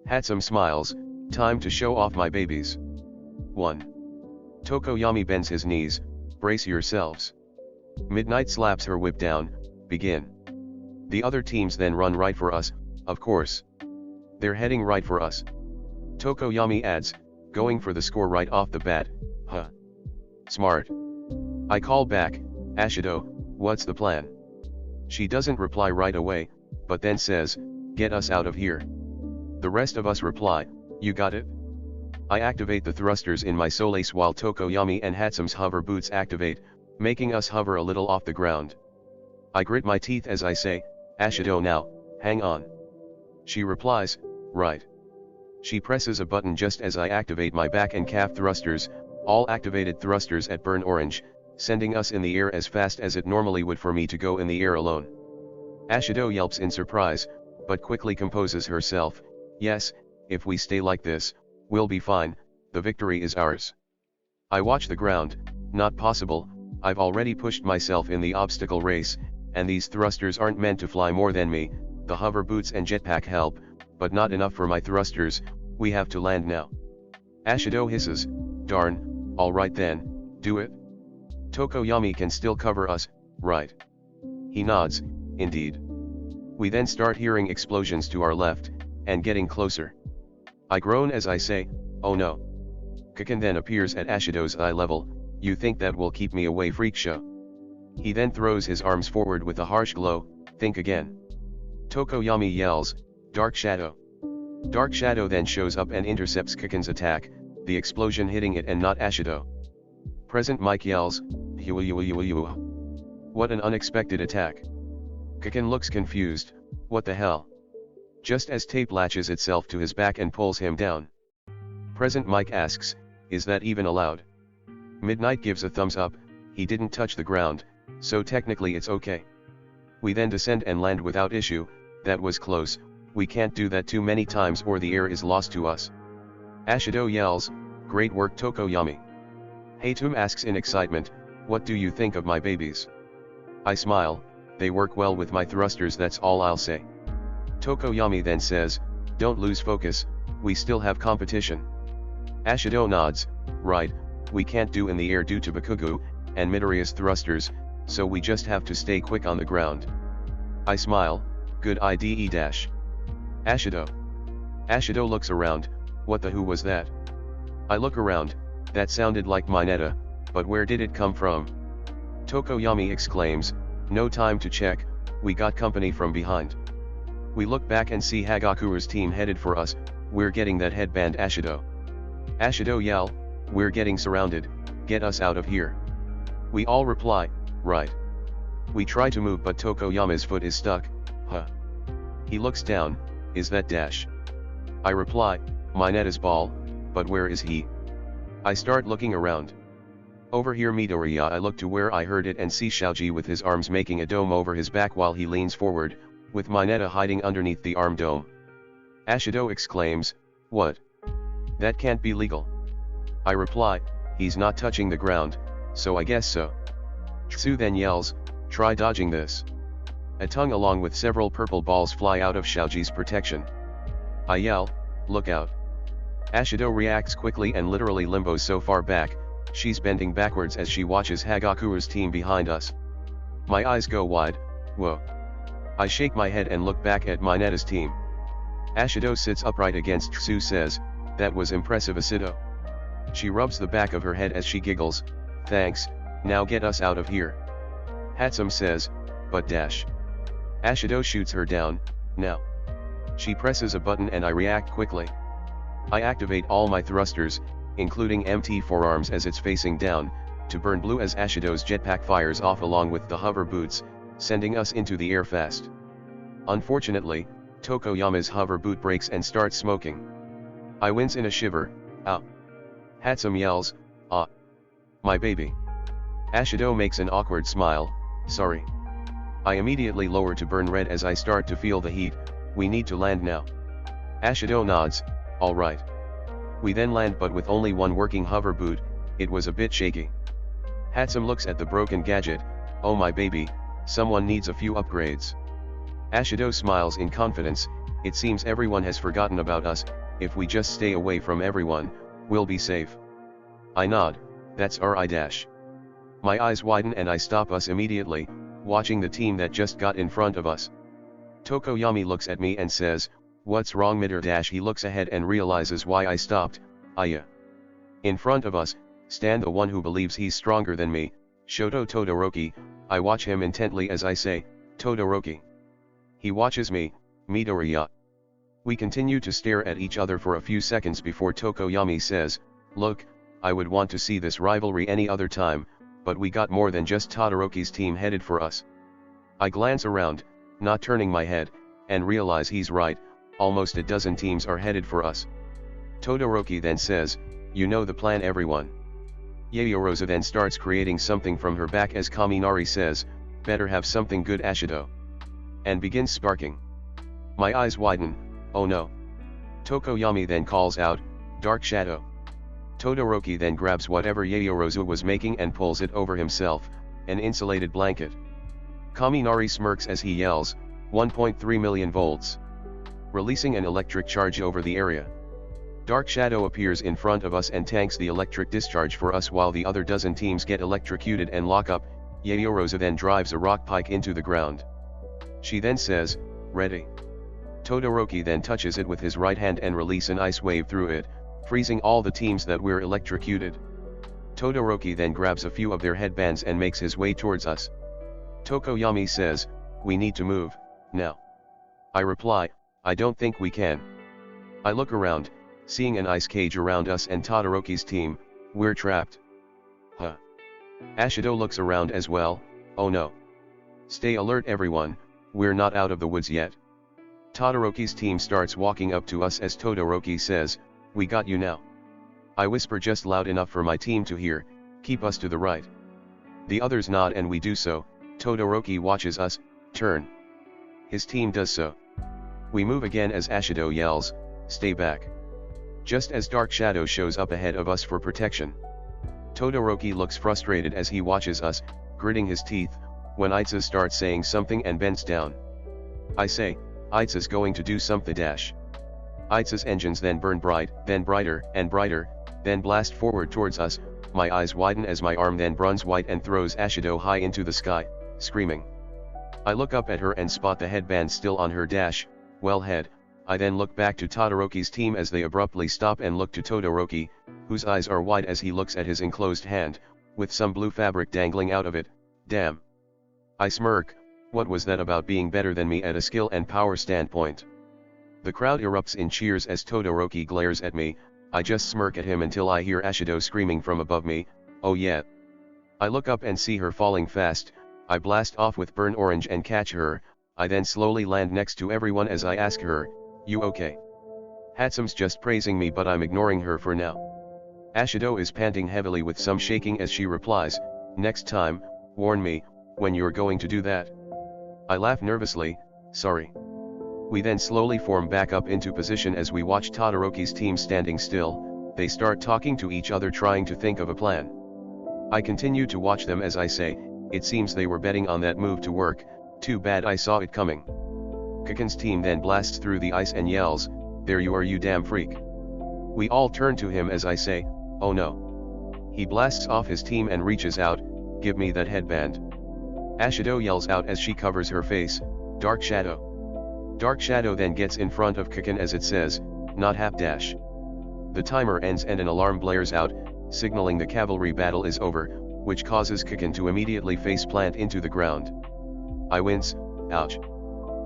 Hatsum smiles, time to show off my babies. 1. Tokoyami bends his knees, brace yourselves. Midnight slaps her whip down, begin. The other teams then run right for us, of course. They're heading right for us. Tokoyami adds, going for the score right off the bat, huh. Smart. I call back, Ashido, what's the plan? She doesn't reply right away, but then says, get us out of here. The rest of us reply, you got it? I activate the thrusters in my solace while Tokoyami and Hatsum's hover boots activate, making us hover a little off the ground. I grit my teeth as I say, Ashido now, hang on. She replies, right. She presses a button just as I activate my back and calf thrusters, all activated thrusters at burn orange, sending us in the air as fast as it normally would for me to go in the air alone. Ashido yelps in surprise, but quickly composes herself, yes, if we stay like this, we'll be fine, the victory is ours. I watch the ground, not possible, I've already pushed myself in the obstacle race, and these thrusters aren't meant to fly more than me, the hover boots and jetpack help, but not enough for my thrusters, we have to land now. Ashido hisses, darn, alright then, do it. Tokoyami can still cover us, right? He nods, indeed. We then start hearing explosions to our left, and getting closer. I groan as I say, oh no. Kaken then appears at Ashido's eye level, you think that will keep me away, freak show? He then throws his arms forward with a harsh glow, think again. Tokoyami yells, Dark Shadow. Dark Shadow then shows up and intercepts Kaken's attack, the explosion hitting it and not Ashido. Present Mike yells, what an unexpected attack. Kaken looks confused, what the hell? Just as tape latches itself to his back and pulls him down. Present Mike asks, is that even allowed? Midnight gives a thumbs up, he didn't touch the ground, so technically it's okay. We then descend and land without issue, that was close, we can't do that too many times or the air is lost to us. Ashido yells, great work Tokoyami. Hatum asks in excitement, what do you think of my babies? I smile, they work well with my thrusters, that's all I'll say. Tokoyami then says, don't lose focus, we still have competition. Ashido nods, right, we can't do in the air due to Bakugo, and Midoriya's thrusters, so we just have to stay quick on the ground. I smile, good IDE dash. Ashido. Ashido looks around, what the who was that? I look around, that sounded like Mineta, but where did it come from? Tokoyami exclaims, no time to check, we got company from behind. We look back and see Hagakuru's team headed for us, we're getting that headband Ashido. Ashido yell, we're getting surrounded, get us out of here. We all reply, right. We try to move but Tokoyama's foot is stuck, huh. He looks down, is that Dash? I reply, Mina's ball, but where is he? I start looking around. Over here Midoriya. I look to where I heard it and see Xiaoji with his arms making a dome over his back while he leans forward, with Mineta hiding underneath the arm dome. Ashido exclaims, what? That can't be legal. I reply, he's not touching the ground, so I guess so. Tsu then yells, try dodging this. A tongue along with several purple balls fly out of Xiaoji's protection. I yell, look out. Ashido reacts quickly and literally limbos so far back, she's bending backwards as she watches Hagakuru's team behind us. My eyes go wide, whoa. I shake my head and look back at Mineta's team. Ashido sits upright against Tsu says, that was impressive Ashido. She rubs the back of her head as she giggles, thanks, now get us out of here. Hatsum says, but Dash. Ashido shoots her down, now. She presses a button and I react quickly. I activate all my thrusters, including MT forearms as it's facing down, to burn blue as Ashido's jetpack fires off along with the hover boots, sending us into the air fast. Unfortunately, Tokoyama's hover boot breaks and starts smoking. I wince in a shiver, ah. Hatsum yells, ah. My baby. Ashido makes an awkward smile, sorry. I immediately lower to burn red as I start to feel the heat, we need to land now. Ashido nods, alright. We then land but with only one working hover boot, it was a bit shaky. Hatsum looks at the broken gadget, oh my baby, someone needs a few upgrades. Ashido smiles in confidence, it seems everyone has forgotten about us, if we just stay away from everyone, we'll be safe. I nod, that's our dash. My eyes widen and I stop us immediately, watching the team that just got in front of us. Tokoyami looks at me and says, what's wrong Midor dash? He looks ahead and realizes why I stopped, Aya. In front of us, stand the one who believes he's stronger than me, Shoto Todoroki. I watch him intently as I say, Todoroki. He watches me, Midoriya. We continue to stare at each other for a few seconds before Tokoyami says, look, I would want to see this rivalry any other time, but we got more than just Todoroki's team headed for us. I glance around, not turning my head, and realize he's right, almost a dozen teams are headed for us. Todoroki then says, you know the plan everyone. Yayorosa then starts creating something from her back as Kaminari says, better have something good Ashido. And begins sparking. My eyes widen, oh no. Tokoyami then calls out, Dark Shadow. Todoroki then grabs whatever Yayorosa was making and pulls it over himself, an insulated blanket. Kaminari smirks as he yells, 1.3 million volts. Releasing an electric charge over the area. Dark Shadow appears in front of us and tanks the electric discharge for us while the other dozen teams get electrocuted and lock up. Yayorosa then drives a rock pike into the ground. She then says, ready. Todoroki then touches it with his right hand and release an ice wave through it, freezing all the teams that were electrocuted. Todoroki then grabs a few of their headbands and makes his way towards us. Tokoyami says, we need to move, now. I reply, I don't think we can. I look around, seeing an ice cage around us and Todoroki's team, we're trapped. Huh. Ashido looks around as well, oh no. Stay alert everyone, we're not out of the woods yet. Todoroki's team starts walking up to us as Todoroki says, we got you now. I whisper just loud enough for my team to hear, keep us to the right. The others nod and we do so. Todoroki watches us, turn. His team does so. We move again as Ashido yells, stay back. Just as Dark Shadow shows up ahead of us for protection. Todoroki looks frustrated as he watches us, gritting his teeth, when Itza starts saying something and bends down. I say, Itza's going to do something dash. Itza's engines then burn bright, then brighter and brighter, then blast forward towards us. My eyes widen as my arm then burns white and throws Ashido high into the sky, screaming. I look up at her and spot the headband still on her dash, well head. I then look back to Todoroki's team as they abruptly stop and look to Todoroki, whose eyes are wide as he looks at his enclosed hand, with some blue fabric dangling out of it. Damn. I smirk, what was that about being better than me at a skill and power standpoint? The crowd erupts in cheers as Todoroki glares at me, I just smirk at him until I hear Ashido screaming from above me, "Oh yeah." I look up and see her falling fast. I blast off with burn orange and catch her. I then slowly land next to everyone as I ask her, "You okay?" Hatsume's just praising me, but I'm ignoring her for now. Ashido is panting heavily with some shaking as she replies, "Next time, warn me, when you're going to do that." I laugh nervously, "Sorry." We then slowly form back up into position as we watch Todoroki's team standing still. They start talking to each other, trying to think of a plan. I continue to watch them as I say, "It seems they were betting on that move to work, too bad I saw it coming." Kiken's team then blasts through the ice and yells, "There you are, you damn freak." We all turn to him as I say, "Oh no." He blasts off his team and reaches out, "Give me that headband." Ashido yells out as she covers her face, "Dark Shadow." Dark Shadow then gets in front of Kiken as it says, "Not half dash." The timer ends and an alarm blares out, signaling the cavalry battle is over, which causes Kiken to immediately face plant into the ground. I wince, ouch.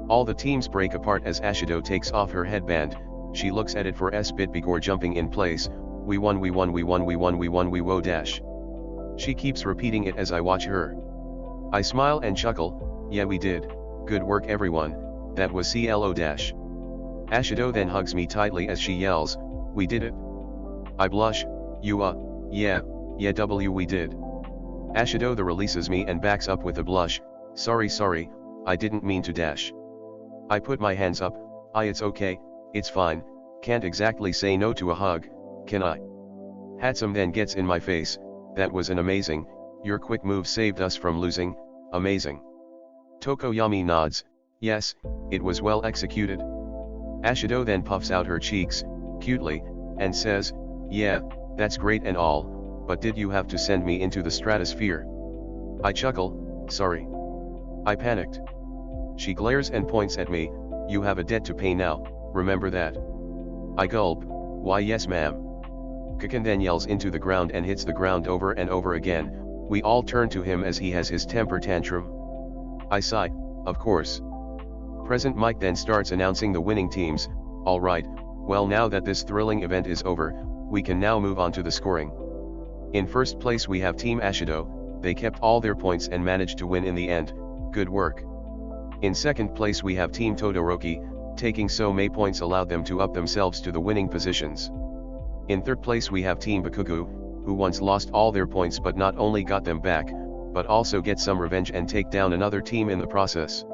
All the teams break apart as Ashido takes off her headband. She looks at it for a bit before jumping in place, "We won, we won, we won, we won, we won, we wo dash." She keeps repeating it as I watch her. I smile and chuckle, "Yeah, we did. Good work everyone, that was CLO dash." Ashido then hugs me tightly as she yells, "We did it." I blush, yeah, we did." Ashido the releases me and backs up with a blush, Sorry, I didn't mean to dash." I put my hands up, It's okay, it's fine, can't exactly say no to a hug, can I?" Hatsume then gets in my face, "That was an amazing, your quick move saved us from losing, amazing." Tokoyami nods, "Yes, it was well executed." Ashido then puffs out her cheeks, cutely, and says, "Yeah, that's great and all, but did you have to send me into the stratosphere?" I chuckle, "Sorry." I panicked. She glares and points at me, "You have a debt to pay now, remember that?" I gulp, "Why yes ma'am." Kiken then yells into the ground and hits the ground over and over again. We all turn to him as he has his temper tantrum. I sigh, "Of course." Present Mike then starts announcing the winning teams. "Alright, well now that this thrilling event is over, we can now move on to the scoring. In first place we have Team Ashido, they kept all their points and managed to win in the end, good work. In second place we have Team Todoroki, taking so many points allowed them to up themselves to the winning positions. In third place we have Team Bakugo, who once lost all their points but not only got them back, but also get some revenge and take down another team in the process.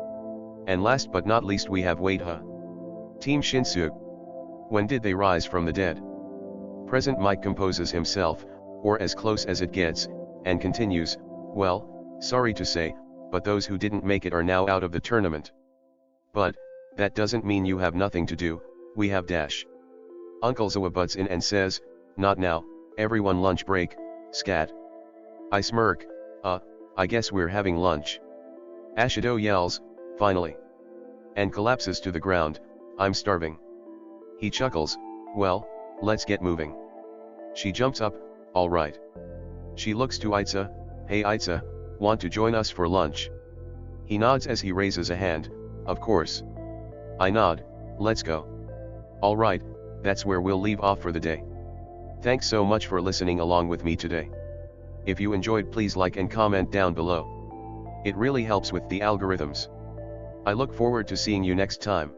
And last but not least we have BNHA. Team Shinsu. When did they rise from the dead? Present Mike composes himself, or as close as it gets, and continues, "Well, sorry to say, but those who didn't make it are now out of the tournament. But, that doesn't mean you have nothing to do, we have dash." Uncle Zoa butts in and says, "Not now, everyone lunch break, scat." I smirk, I guess we're having lunch." Ashido yells, "Finally," and collapses to the ground, "I'm starving." He chuckles, "Well, let's get moving." She jumps up, "All right." She looks to Itza, "Hey Itza, want to join us for lunch?" He nods as he raises a hand, "Of course." I nod, "Let's go." "All right, that's where we'll leave off for the day. Thanks so much for listening along with me today. If you enjoyed, please like and comment down below. It really helps with the algorithms. I look forward to seeing you next time.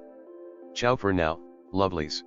Ciao for now, lovelies.